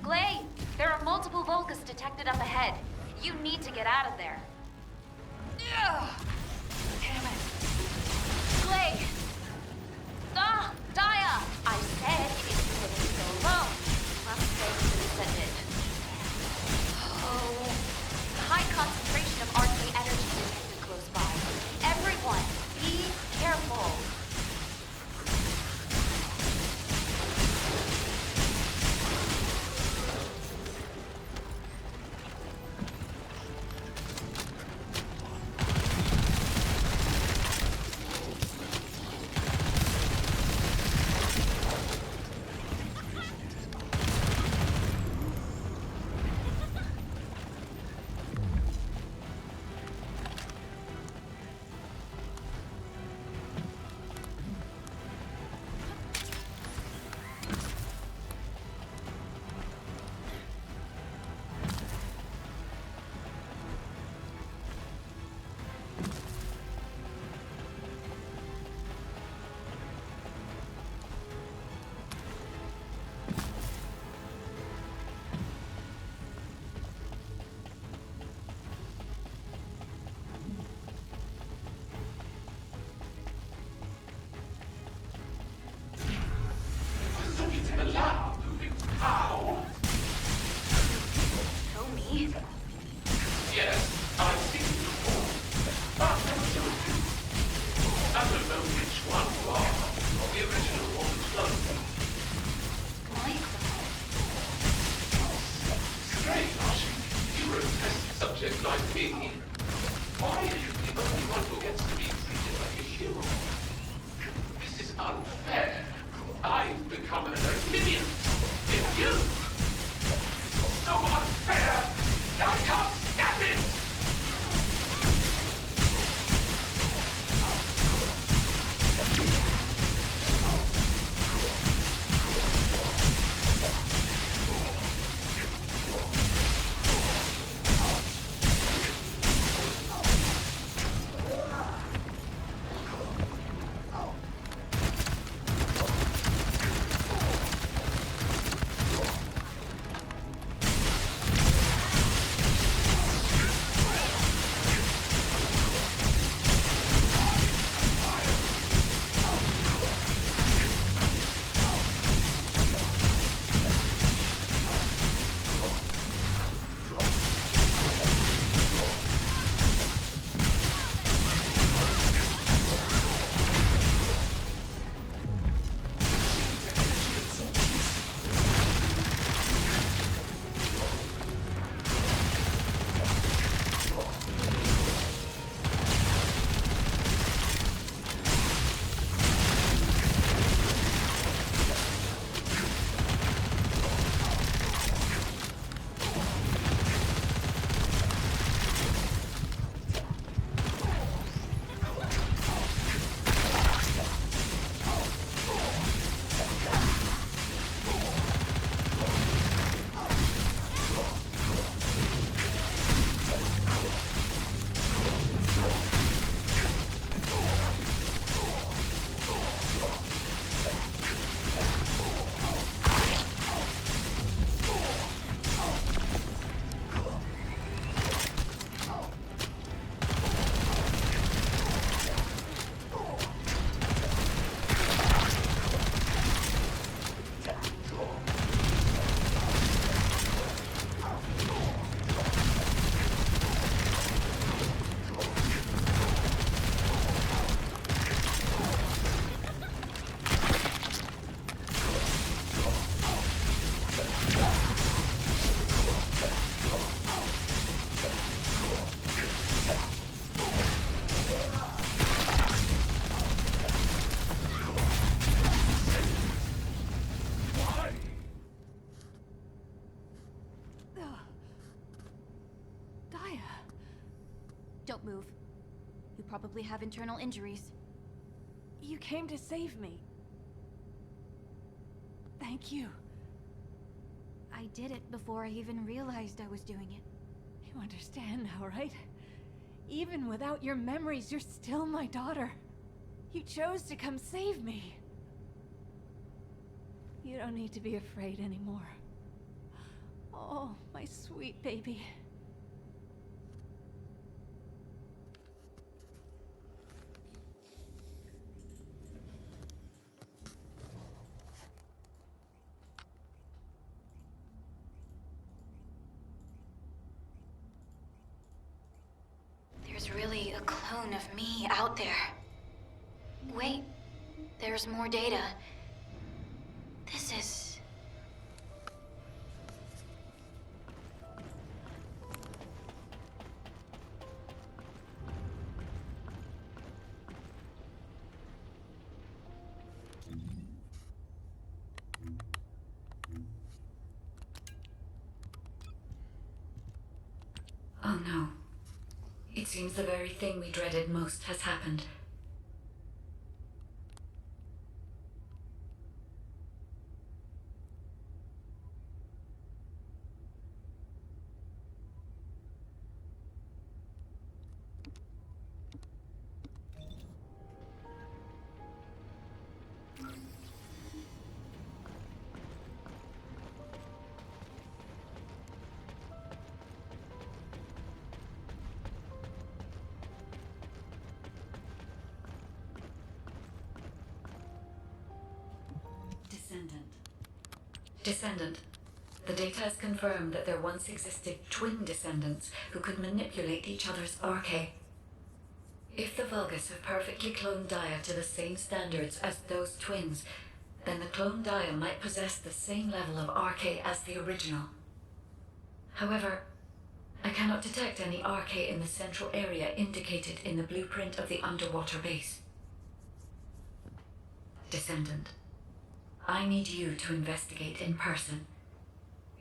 Glay, there are multiple Vulgus detected up ahead. You need to get out of there. Ugh. Damn it. Glay! Ah, Dia! I said if you were to go alone, you must stay with the Descendant. Oh, high concentration of RK energy detected close by. Everyone, be careful. one you are, or the original or the clone. Strange, Archie. You were a test subject like me. Why are you the only one who gets to be treated like a hero? This is unfair. I've become an minion. It's you. It's so unfair. I can't stand it. Don't move. You probably have internal injuries. You came to save me. Thank you. I did it before I even realized I was doing it. You understand now, right? Even without your memories, you're still my daughter. You chose to come save me. You don't need to be afraid anymore. Oh, my sweet baby. There's really a clone of me out there. Wait, there's more data. This is... Oh no. It seems the very thing we dreaded most has happened. Descendant. The data has confirmed that there once existed twin descendants who could manipulate each other's arche. If the Vulgus have perfectly cloned Dia to the same standards as those twins, then the clone Dia might possess the same level of RK as the original. However, I cannot detect any RK in the central area indicated in the blueprint of the underwater base. Descendant, I need you to investigate in person.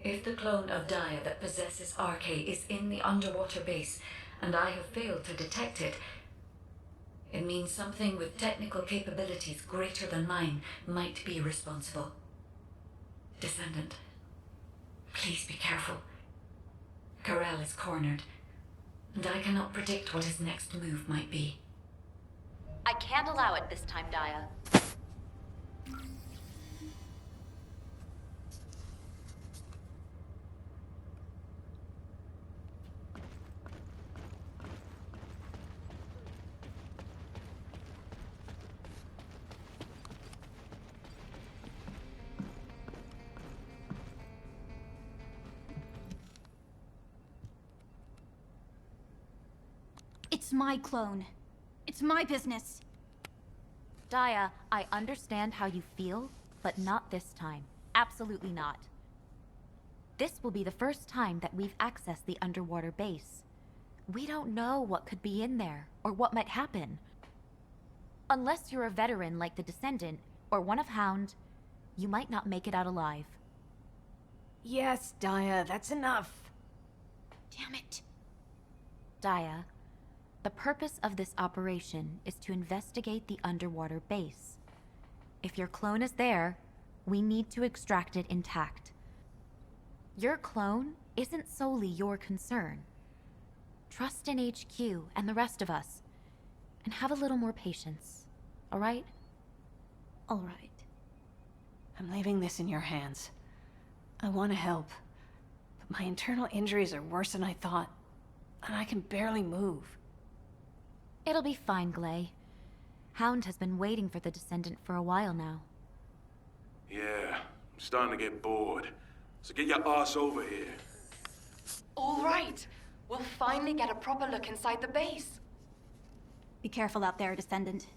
If the clone of Dia that possesses RK is in the underwater base, and I have failed to detect it, it means something with technical capabilities greater than mine might be responsible. Descendant, please be careful. Corel is cornered, and I cannot predict what his next move might be. I can't allow it this time, Dia. It's my clone. It's my business. Dia, I understand how you feel, but not this time. Absolutely not. This will be the first time that we've accessed the underwater base. We don't know what could be in there, or what might happen. Unless you're a veteran like the Descendant, or one of Hound, you might not make it out alive. Yes, Dia, that's enough. Damn it. Dia, the purpose of this operation is to investigate the underwater base. If your clone is there, we need to extract it intact. Your clone isn't solely your concern. Trust in HQ and the rest of us, and have a little more patience, all right? All right. I'm leaving this in your hands. I want to help, but my internal injuries are worse than I thought, and I can barely move. It'll be fine, Glay. Hound has been waiting for the Descendant for a while now. Yeah, I'm starting to get bored. So get your ass over here. All right. We'll finally get a proper look inside the base. Be careful out there, Descendant.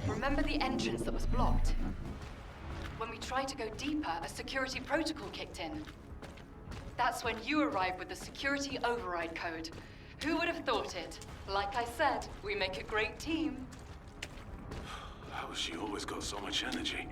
Remember the entrance that was blocked? When we tried to go deeper, a security protocol kicked in. That's when you arrived with the security override code. Who would have thought it? Like I said, we make a great team. How has she always got so much energy?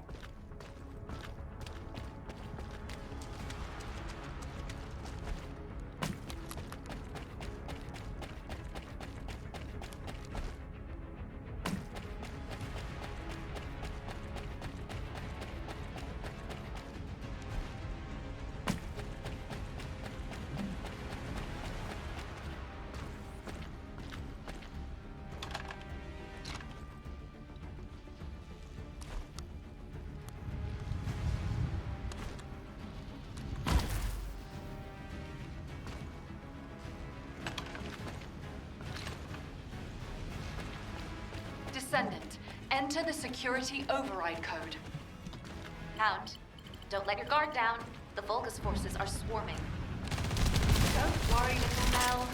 Descendant, enter the security override code. Hound, don't let your guard down. The Vulgus forces are swarming. Don't worry, little Mel.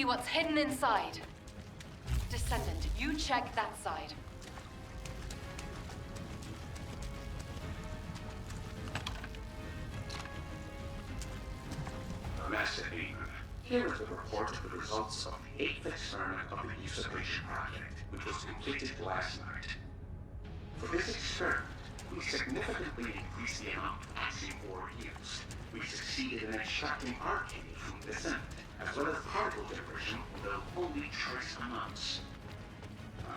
What's hidden inside. Descendant, you check that side. Master Aiden, here is the report of the results of the 8th experiment of the usurpation project, which was completed last night. For this experiment, we significantly increased the amount of axiom ore used. We succeeded in extracting arcane from the Descendant, as well as particle diversion, though only trace amounts.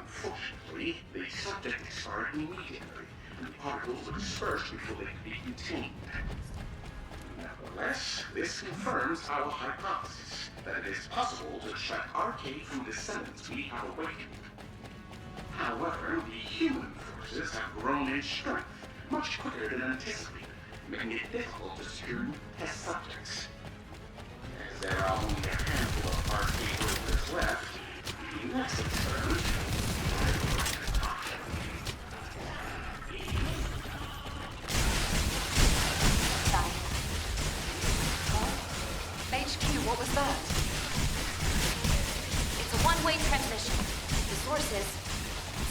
Unfortunately, the subject expired immediately, and the particles were dispersed before they could be contained. Nevertheless, this confirms our hypothesis that it is possible to extract arcade from descendants we have awakened. However, the human forces have grown in strength much quicker than anticipated, making it difficult to secure test subjects. As there are only a handful of arcade workers left, the next experiment HQ, what was that? It's a one-way transmission. The source is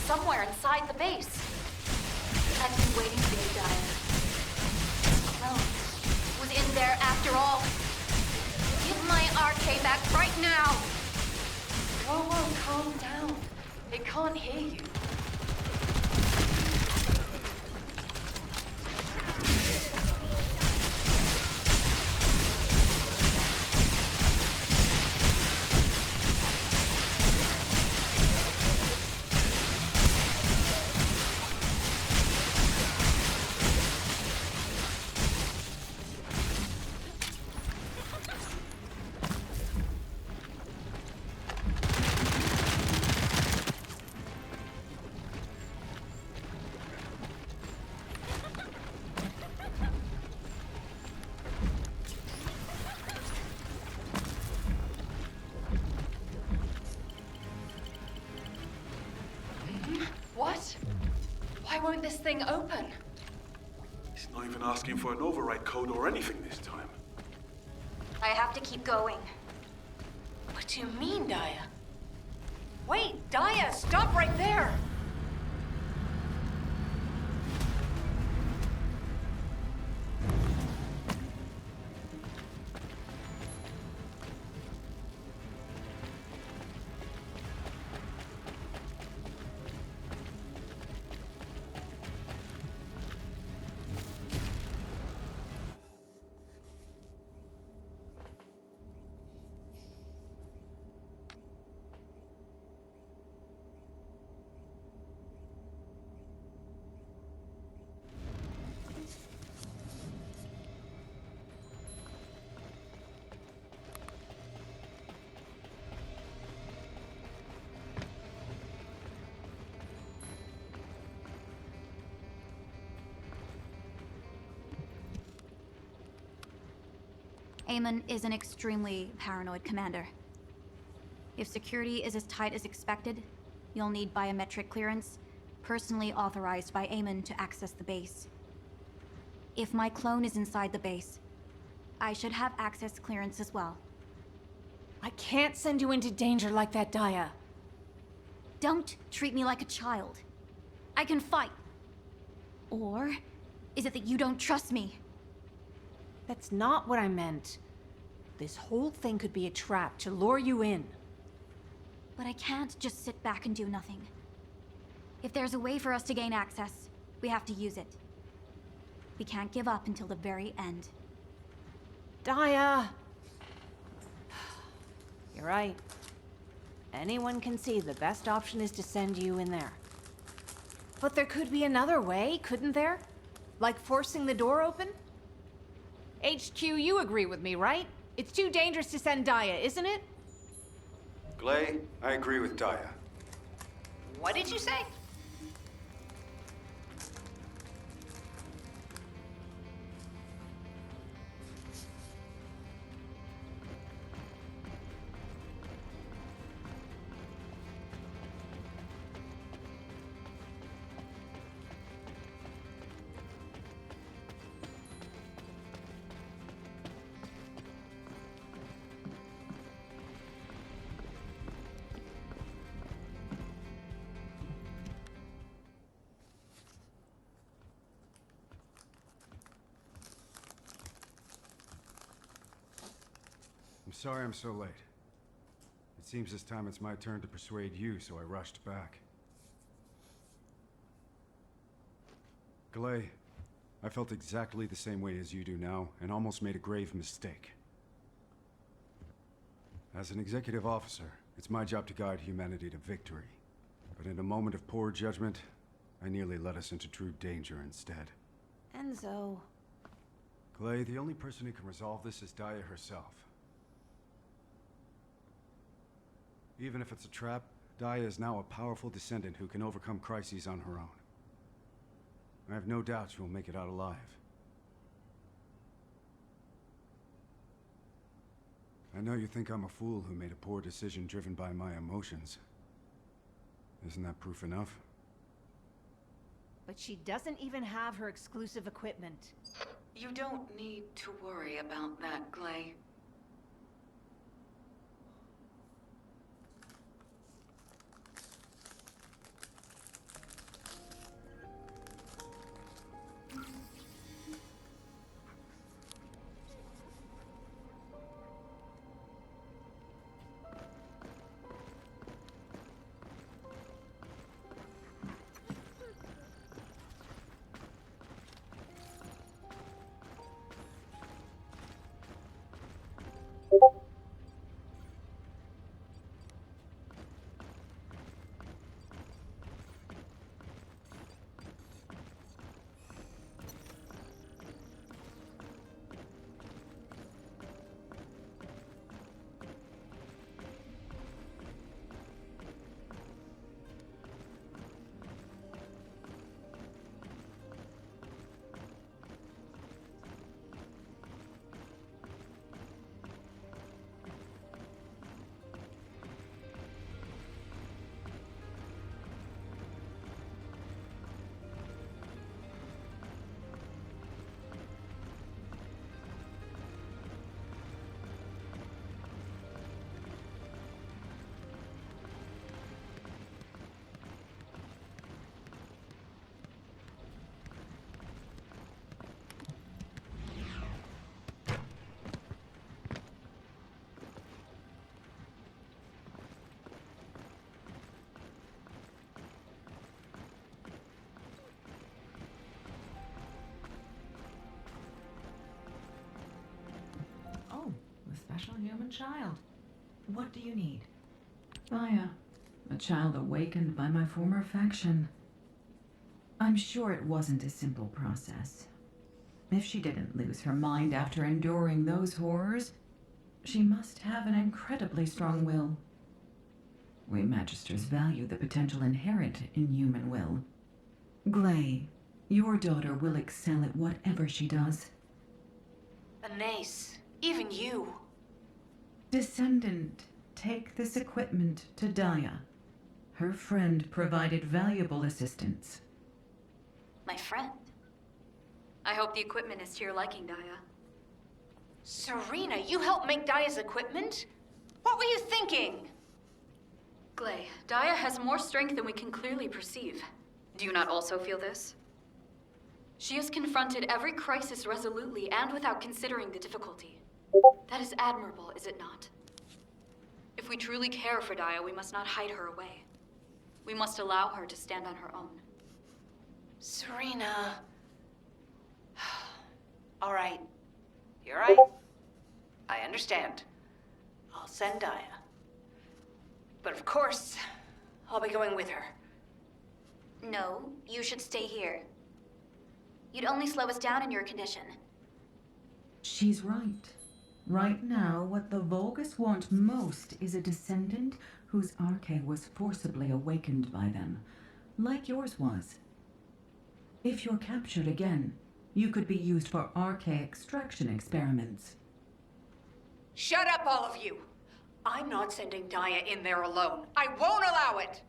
somewhere inside the base. I've been waiting for you, Daya. Clone was in there after all. Give my RK back right now! Whoa, calm down. It can't hear you. What? Why won't this thing open? It's not even asking for an override code or anything this time. I have to keep going. What do you mean, Daya? Wait, Daya, stop right there! Eamon is an extremely paranoid commander. If security is as tight as expected, you'll need biometric clearance, personally authorized by Eamon to access the base. If my clone is inside the base, I should have access clearance as well. I can't send you into danger like that, Daya. Don't treat me like a child. I can fight. Or is it that you don't trust me? That's not what I meant. This whole thing could be a trap to lure you in. But I can't just sit back and do nothing. If there's a way for us to gain access, we have to use it. We can't give up until the very end. Daya! You're right. Anyone can see the best option is to send you in there. But there could be another way, couldn't there? Like forcing the door open? HQ, you agree with me, right? It's too dangerous to send Daya, isn't it? Glay, I agree with Daya. What did you say? I'm sorry I'm so late. It seems this time it's my turn to persuade you, so I rushed back. Glay, I felt exactly the same way as you do now, and almost made a grave mistake. As an executive officer, it's my job to guide humanity to victory. But in a moment of poor judgment, I nearly led us into true danger instead. Enzo... Glay, the only person who can resolve this is Daya herself. Even if it's a trap, Daya is now a powerful descendant who can overcome crises on her own. I have no doubt she will make it out alive. I know you think I'm a fool who made a poor decision driven by my emotions. Isn't that proof enough? But she doesn't even have her exclusive equipment. You don't need to worry about that, Glay. Special human child. What do you need? Daya, a child awakened by my former affection. I'm sure it wasn't a simple process. If she didn't lose her mind after enduring those horrors, she must have an incredibly strong will. We Magisters value the potential inherent in human will. Glay, your daughter will excel at whatever she does. Anais, even you. Descendant, take this equipment to Daya. Her friend provided valuable assistance. My friend? I hope the equipment is to your liking, Daya. Serena, you helped make Daya's equipment? What were you thinking? Glay, Daya has more strength than we can clearly perceive. Do you not also feel this? She has confronted every crisis resolutely and without considering the difficulty. That is admirable, is it not? If we truly care for Daya, we must not hide her away. We must allow her to stand on her own. Serena. All right. You're right. I understand. I'll send Daya. But of course, I'll be going with her. No, you should stay here. You'd only slow us down in your condition. She's right. Right now, what the Vulgus want most is a descendant whose arche was forcibly awakened by them, like yours was. If you're captured again, you could be used for arche extraction experiments. Shut up, all of you! I'm not sending Daya in there alone. I won't allow it!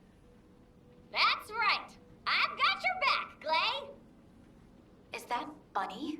That's right. I've got your back, Glay. Is that Bunny?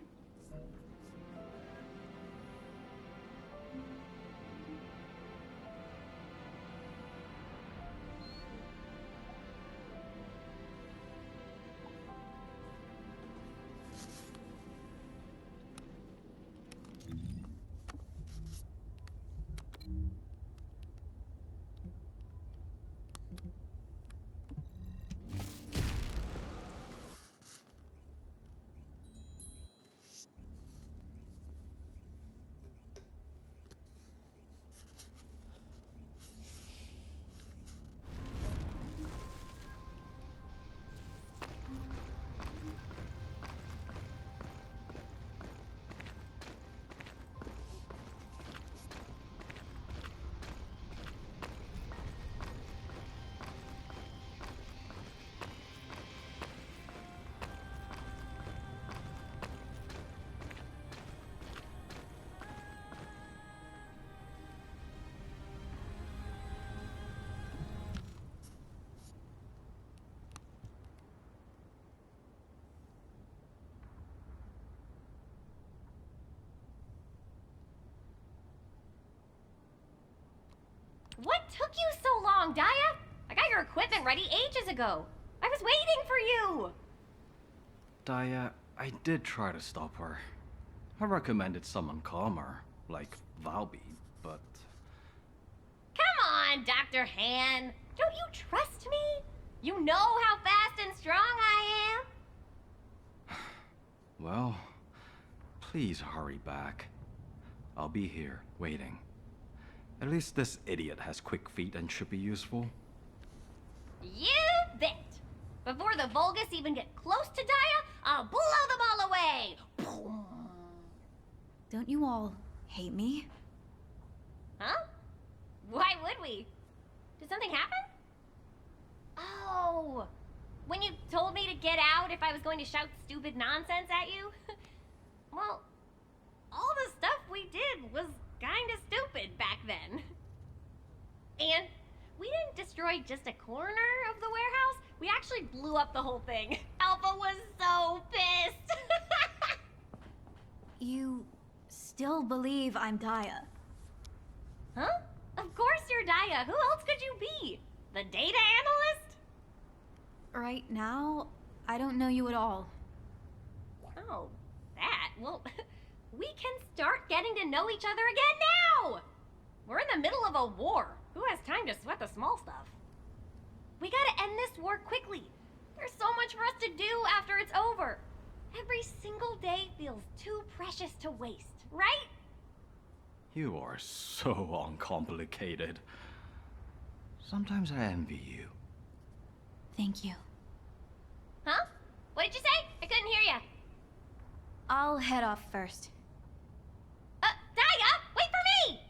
What took you so long, Daya? I got your equipment ready ages ago. I was waiting for you. Daya, I did try to stop her. I recommended someone calmer, like Valby, but... Come on, Dr. Han. Don't you trust me? You know how fast and strong I am. Well, please hurry back. I'll be here, waiting. At least this idiot has quick feet and should be useful. You bet. Before the Vulgus even get close to Daya, I'll blow them all away. Don't you all hate me? Huh? Why would we? Did something happen? Oh, when you told me to get out if I was going to shout stupid nonsense at you? Well, all the stuff we did was kinda stupid back then. And we didn't destroy just a corner of the warehouse. We actually blew up the whole thing. Alpha was so pissed. You still believe I'm Daya? Huh? Of course you're Daya. Who else could you be? The data analyst? Right now, I don't know you at all. Oh, that? Well, we can start getting to know each other again now! We're in the middle of a war. Who has time to sweat the small stuff? We gotta end this war quickly. There's so much for us to do after it's over. Every single day feels too precious to waste, right? You are so uncomplicated. Sometimes I envy you. Thank you. Huh? What did you say? I couldn't hear you. I'll head off first. Daya, wait for me!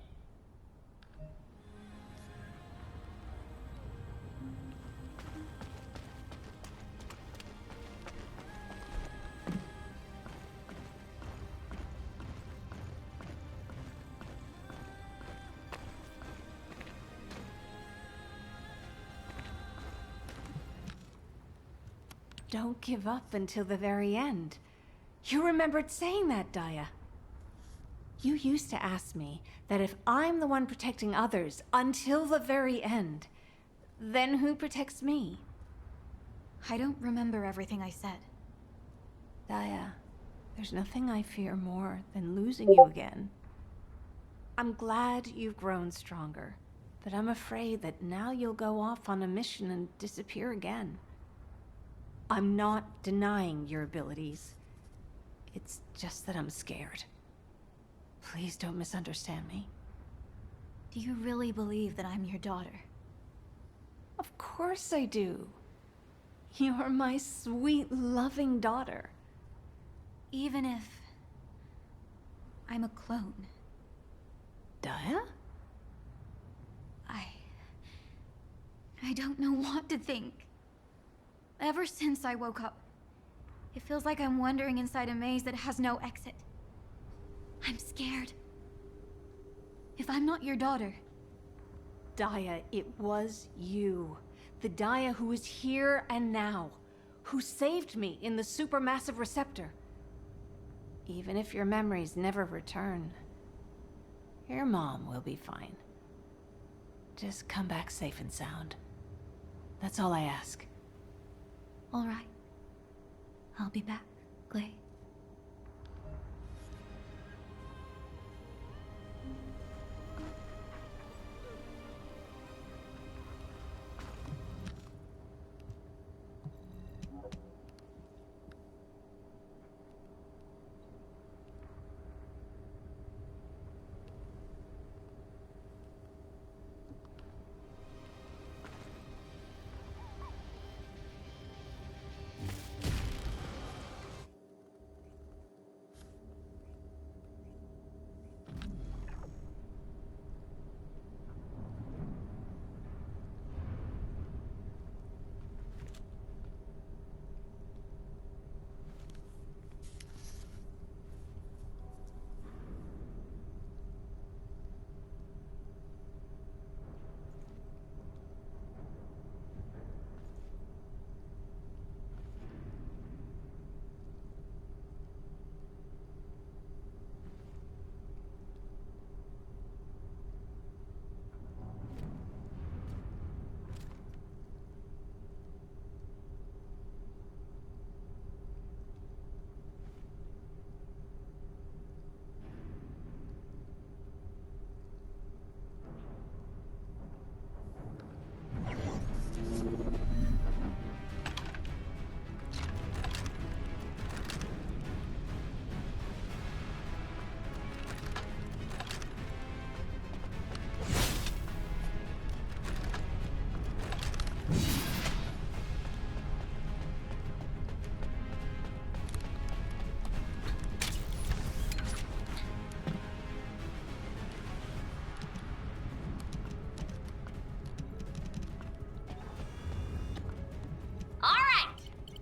Don't give up until the very end. You remembered saying that, Daya. You used to ask me that if I'm the one protecting others until the very end, then who protects me? I don't remember everything I said. Daya, there's nothing I fear more than losing you again. I'm glad you've grown stronger, but I'm afraid that now you'll go off on a mission and disappear again. I'm not denying your abilities. It's just that I'm scared. Please don't misunderstand me. Do you really believe that I'm your daughter? Of course I do. You're my sweet, loving daughter. Even if I'm a clone. Daya? I don't know what to think. Ever since I woke up, it feels like I'm wandering inside a maze that has no exit. I'm scared. If I'm not your daughter... Daya, it was you. The Daya who is here and now. Who saved me in the supermassive receptor. Even if your memories never return, your mom will be fine. Just come back safe and sound. That's all I ask. All right. I'll be back, Glay.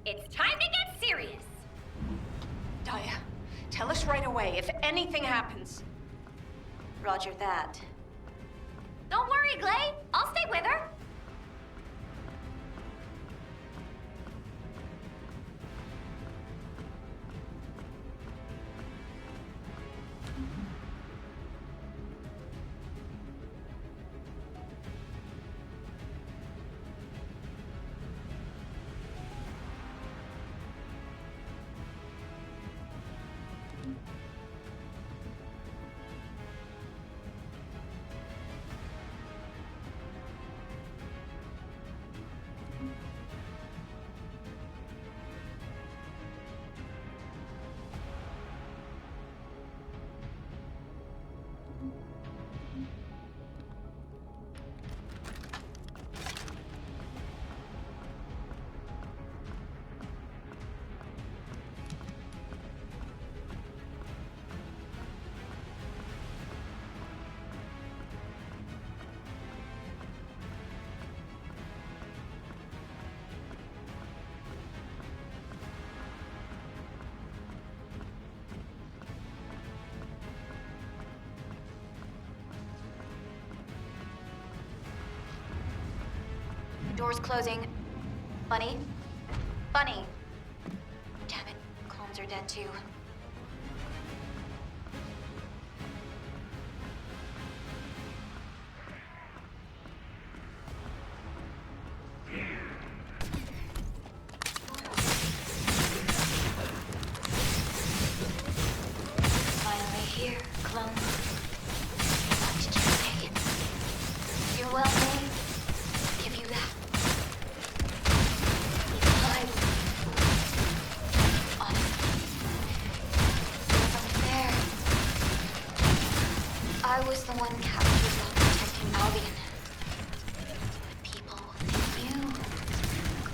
It's time to get serious. Daya, tell us right away if anything happens. Roger that. Don't worry, Glay. I'll stay with her. Doors closing. Bunny? Bunny! Damn it, comms are dead too. Finally here, clone.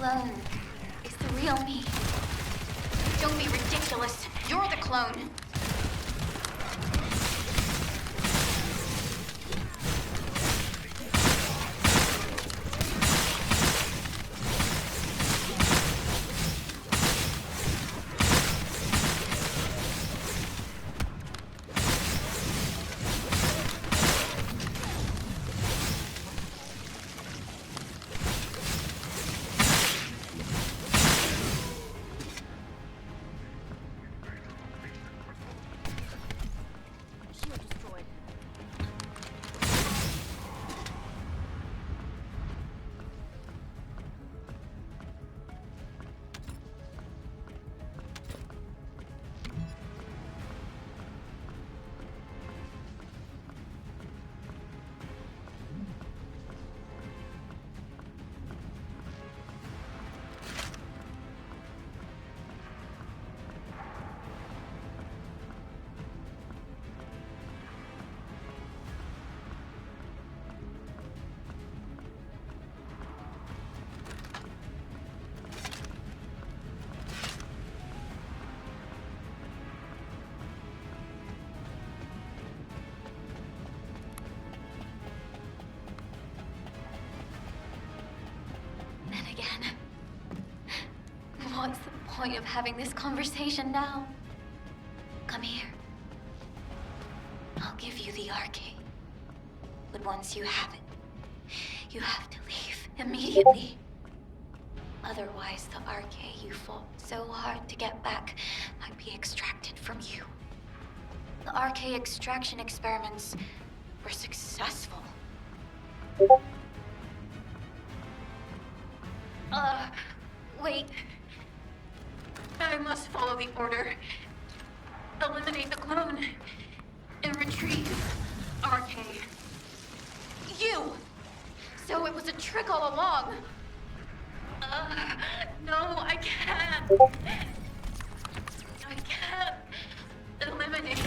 clone is the real me. Don't be ridiculous. You're the clone. Again. What's the point of having this conversation now? Come here. I'll give you the arcade. But once you have it, you have to leave immediately. Otherwise, the arcade you fought so hard to get back might be extracted from you. The arcade extraction experiments were successful. Wait. I must follow the order. Eliminate the clone. And retrieve RK. You! So it was a trick all along. No, I can't. I can't eliminate.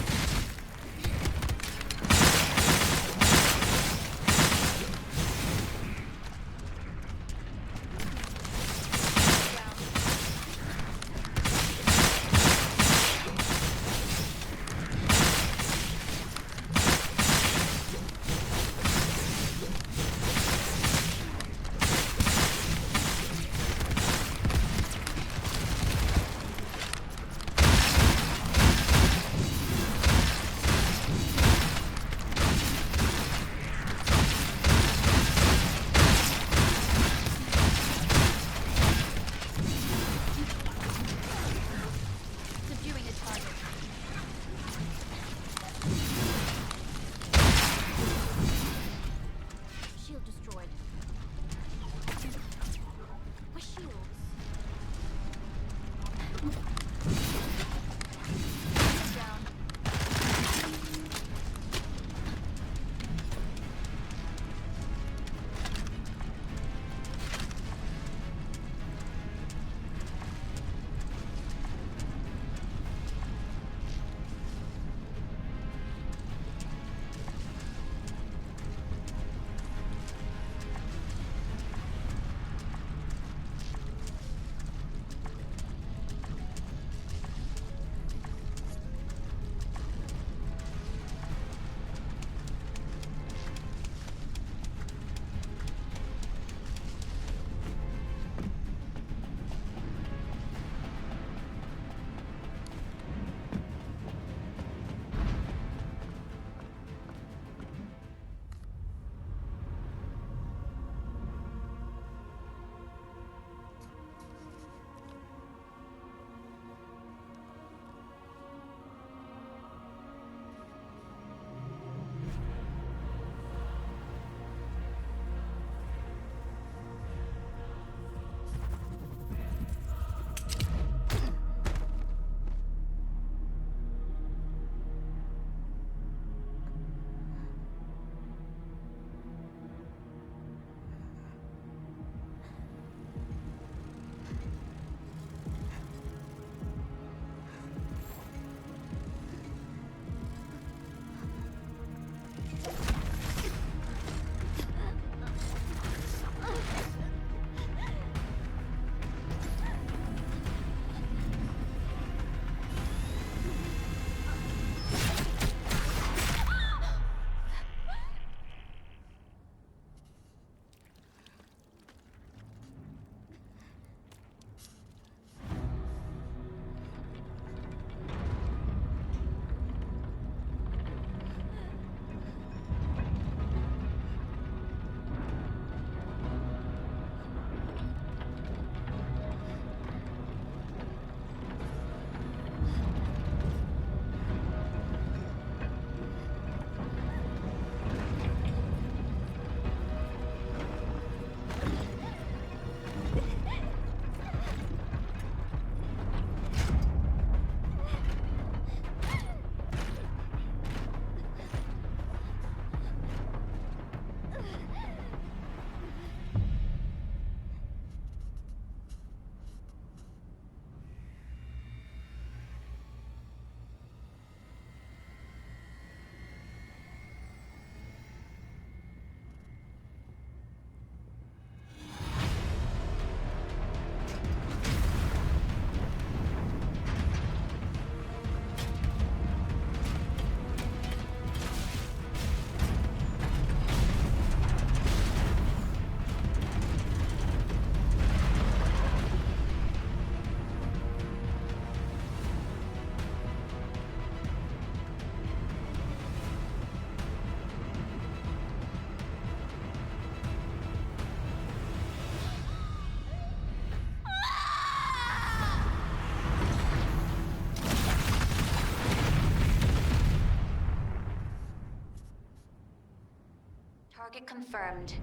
Target confirmed.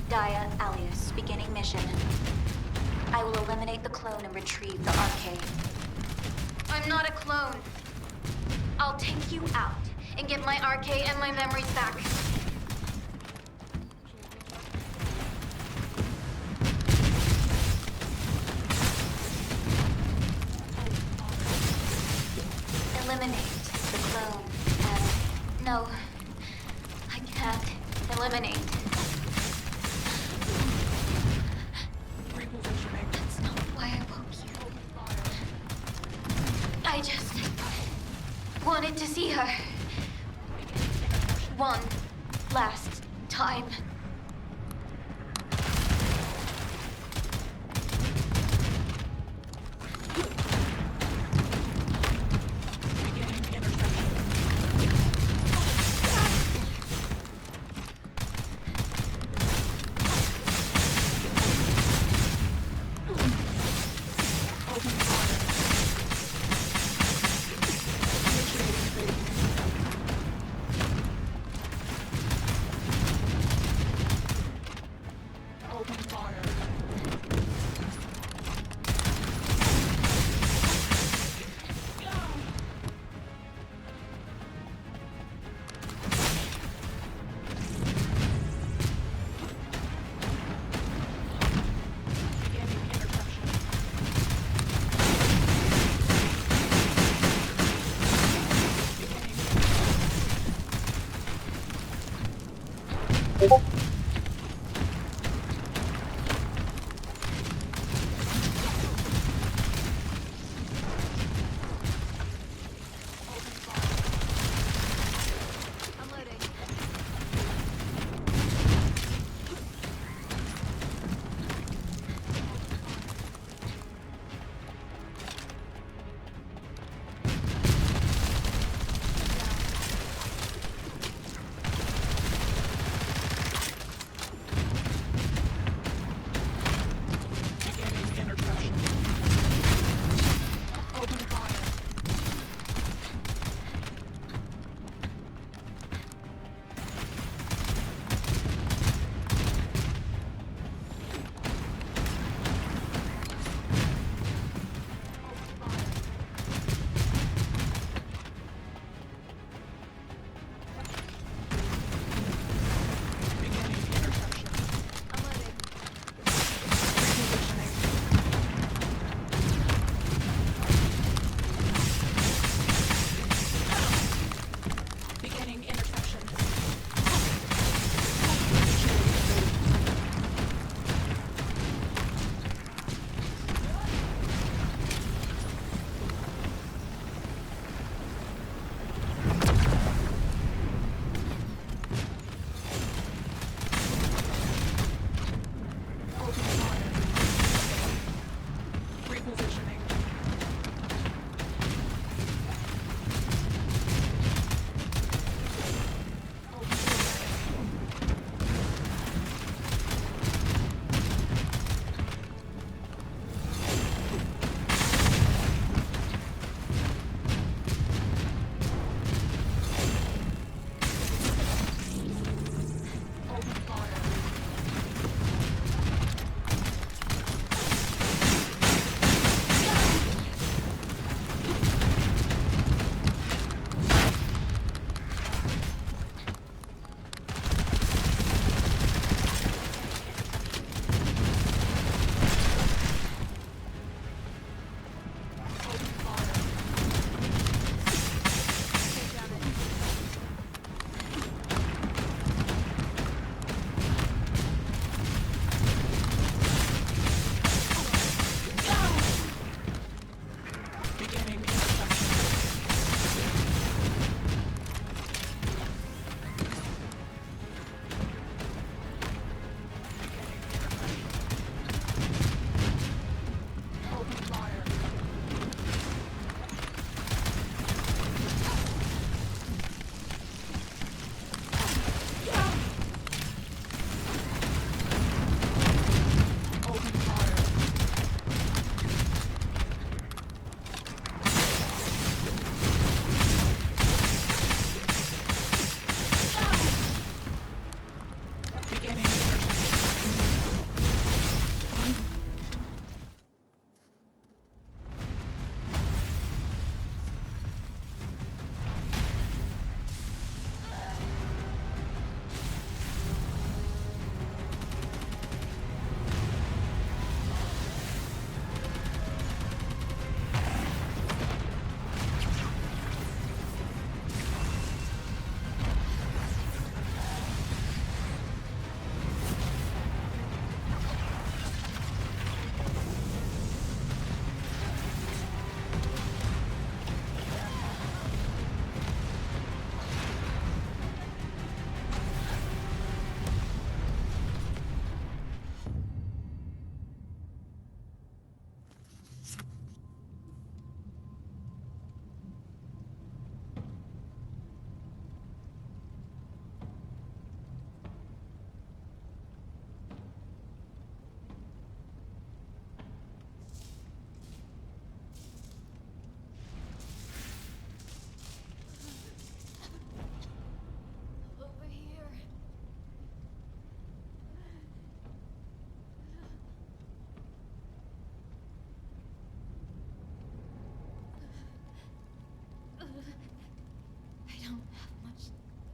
Dia Alias, beginning mission. I will eliminate the clone and retrieve the arcade. I'm not a clone. I'll take you out and get my arcade and my memories back. Eliminate the clone and... No, I can't eliminate. That's not why I woke you. I just wanted to see her. One last time.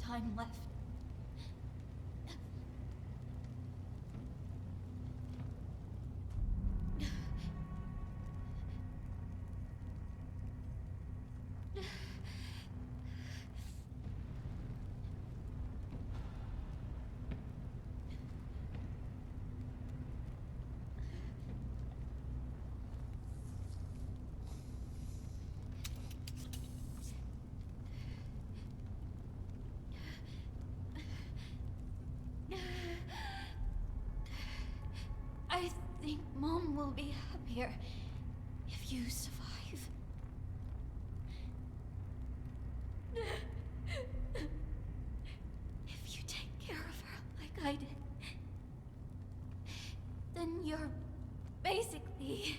time left. I think Mom will be happier if you survive. If you take care of her like I did, then you're basically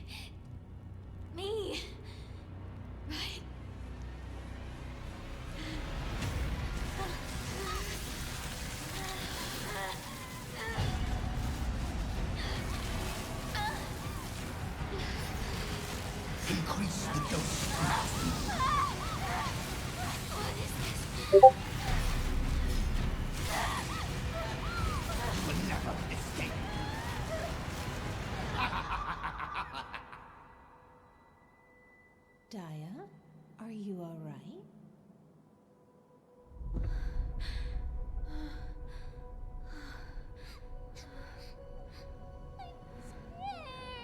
me, right? Increase the dose. What is this? You will never escape. Daya, are you all right?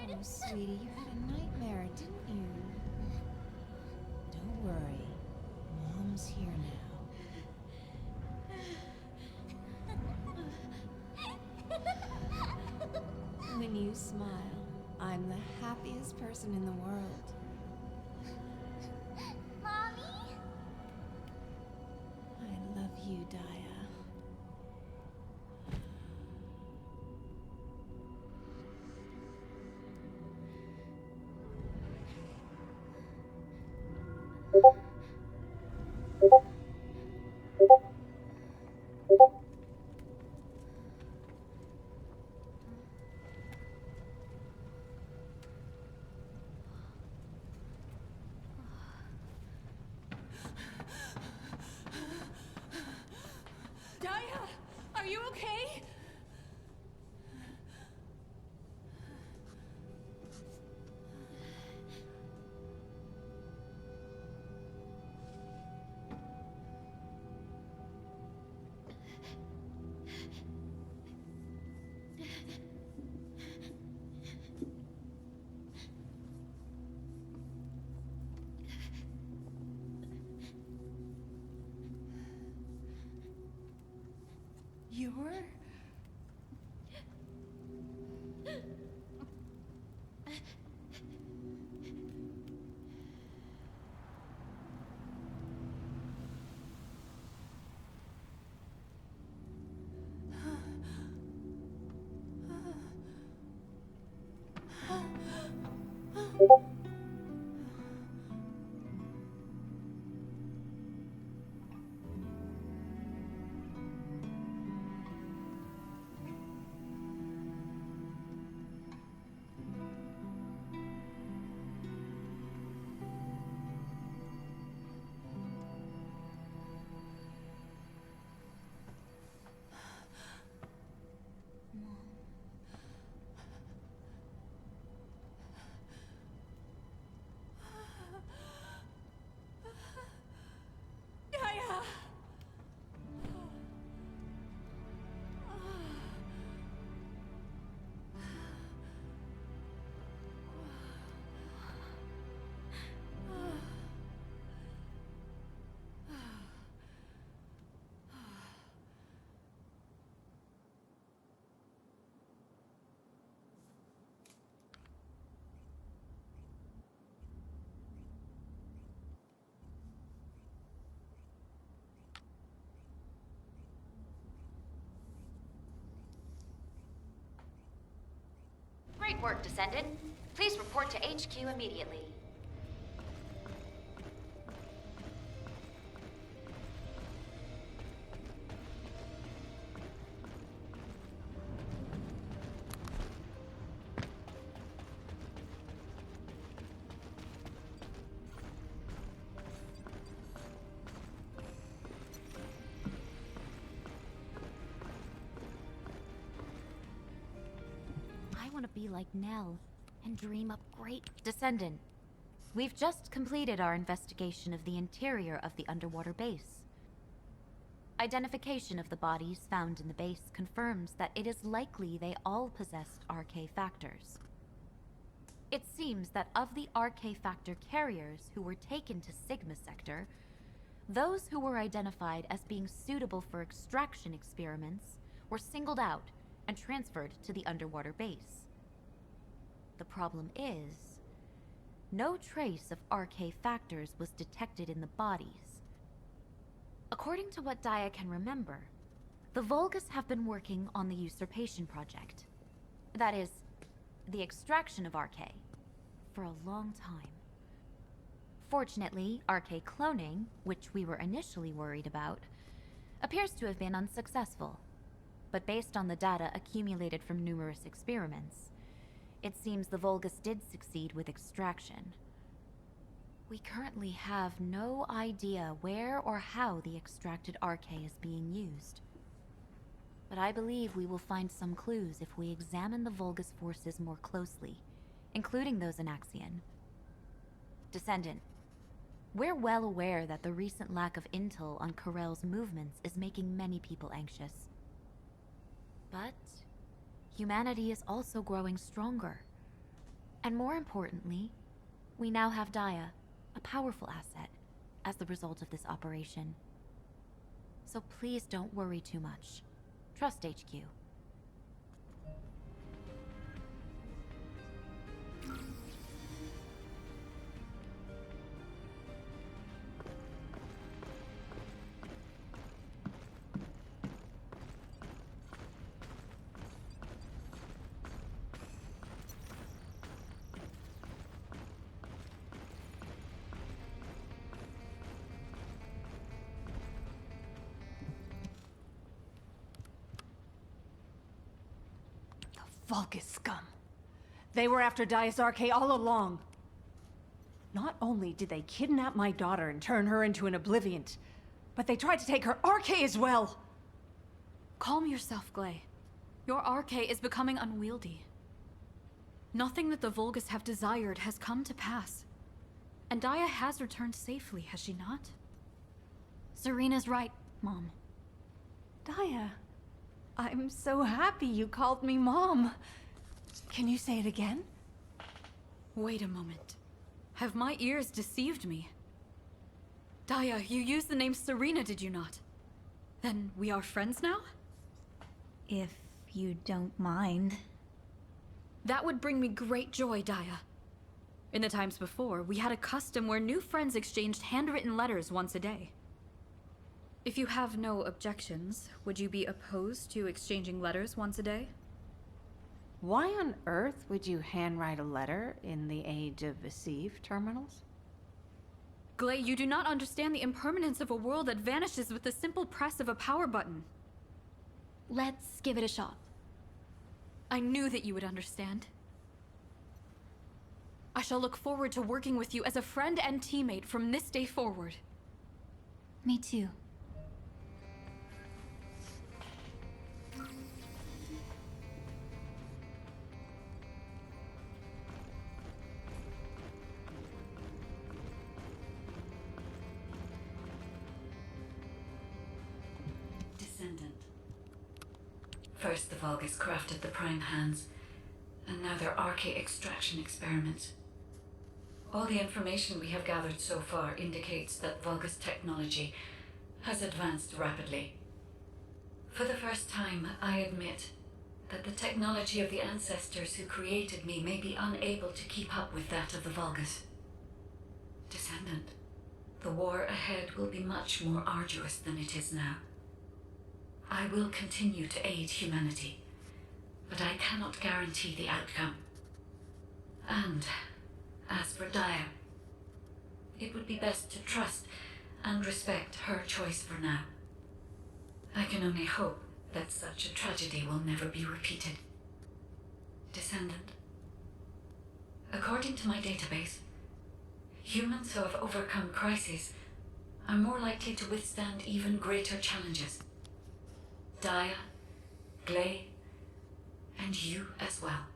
Oh, sweetie, you had a nightmare, didn't you? Don't worry. Mom's here now. When you smile, I'm the happiest person in the world. Mommy? I love you, Daya. Daya, are you okay? You're... Daya! Great work, Descendant. Please report to HQ immediately. want to be like Nell and dream up great... Descendant, we've just completed our investigation of the interior of the underwater base. Identification of the bodies found in the base confirms that it is likely they all possessed RK factors. It seems that of the RK factor carriers who were taken to Sigma Sector, those who were identified as being suitable for extraction experiments were singled out and transferred to the underwater base. The problem is, no trace of RK factors was detected in the bodies. According to what Daya can remember, the Vulgus have been working on the usurpation project. That is, the extraction of RK, for a long time. Fortunately, RK cloning, which we were initially worried about, appears to have been unsuccessful. But based on the data accumulated from numerous experiments, it seems the Vulgus did succeed with extraction. We currently have no idea where or how the extracted RK is being used. But I believe we will find some clues if we examine the Vulgus forces more closely, including those in Axion. Descendant, we're well aware that the recent lack of intel on Karel's movements is making many people anxious. But humanity is also growing stronger. And more importantly, we now have Daya, a powerful asset, as the result of this operation. So please don't worry too much. Trust HQ. Vulgus scum. They were after Daya's RK all along. Not only did they kidnap my daughter and turn her into an Obliviant, but they tried to take her RK as well! Calm yourself, Glay. Your RK is becoming unwieldy. Nothing that the Vulgus have desired has come to pass. And Daya has returned safely, has she not? Serena's right, Mom. Daya, I'm so happy you called me Mom. Can you say it again? Wait a moment. Have my ears deceived me? Daya, you used the name Serena, did you not? Then we are friends now? If you don't mind. That would bring me great joy, Daya. In the times before, we had a custom where new friends exchanged handwritten letters once a day. If you have no objections, would you be opposed to exchanging letters once a day? Why on earth would you handwrite a letter in the age of Visive terminals? Glay, you do not understand the impermanence of a world that vanishes with the simple press of a power button. Let's give it a shot. I knew that you would understand. I shall look forward to working with you as a friend and teammate from this day forward. Me too. Descendant. First the Vulgus crafted the Prime Hands, and now their RK extraction experiments. All the information we have gathered so far indicates that Vulgus technology has advanced rapidly. For the first time, I admit that the technology of the ancestors who created me may be unable to keep up with that of the Vulgus. Descendant, the war ahead will be much more arduous than it is now. I will continue to aid humanity, but I cannot guarantee the outcome. And as for Daya, it would be best to trust and respect her choice for now. I can only hope that such a tragedy will never be repeated. Descendant, according to my database, humans who have overcome crises are more likely to withstand even greater challenges. Daya, Glay, and you as well.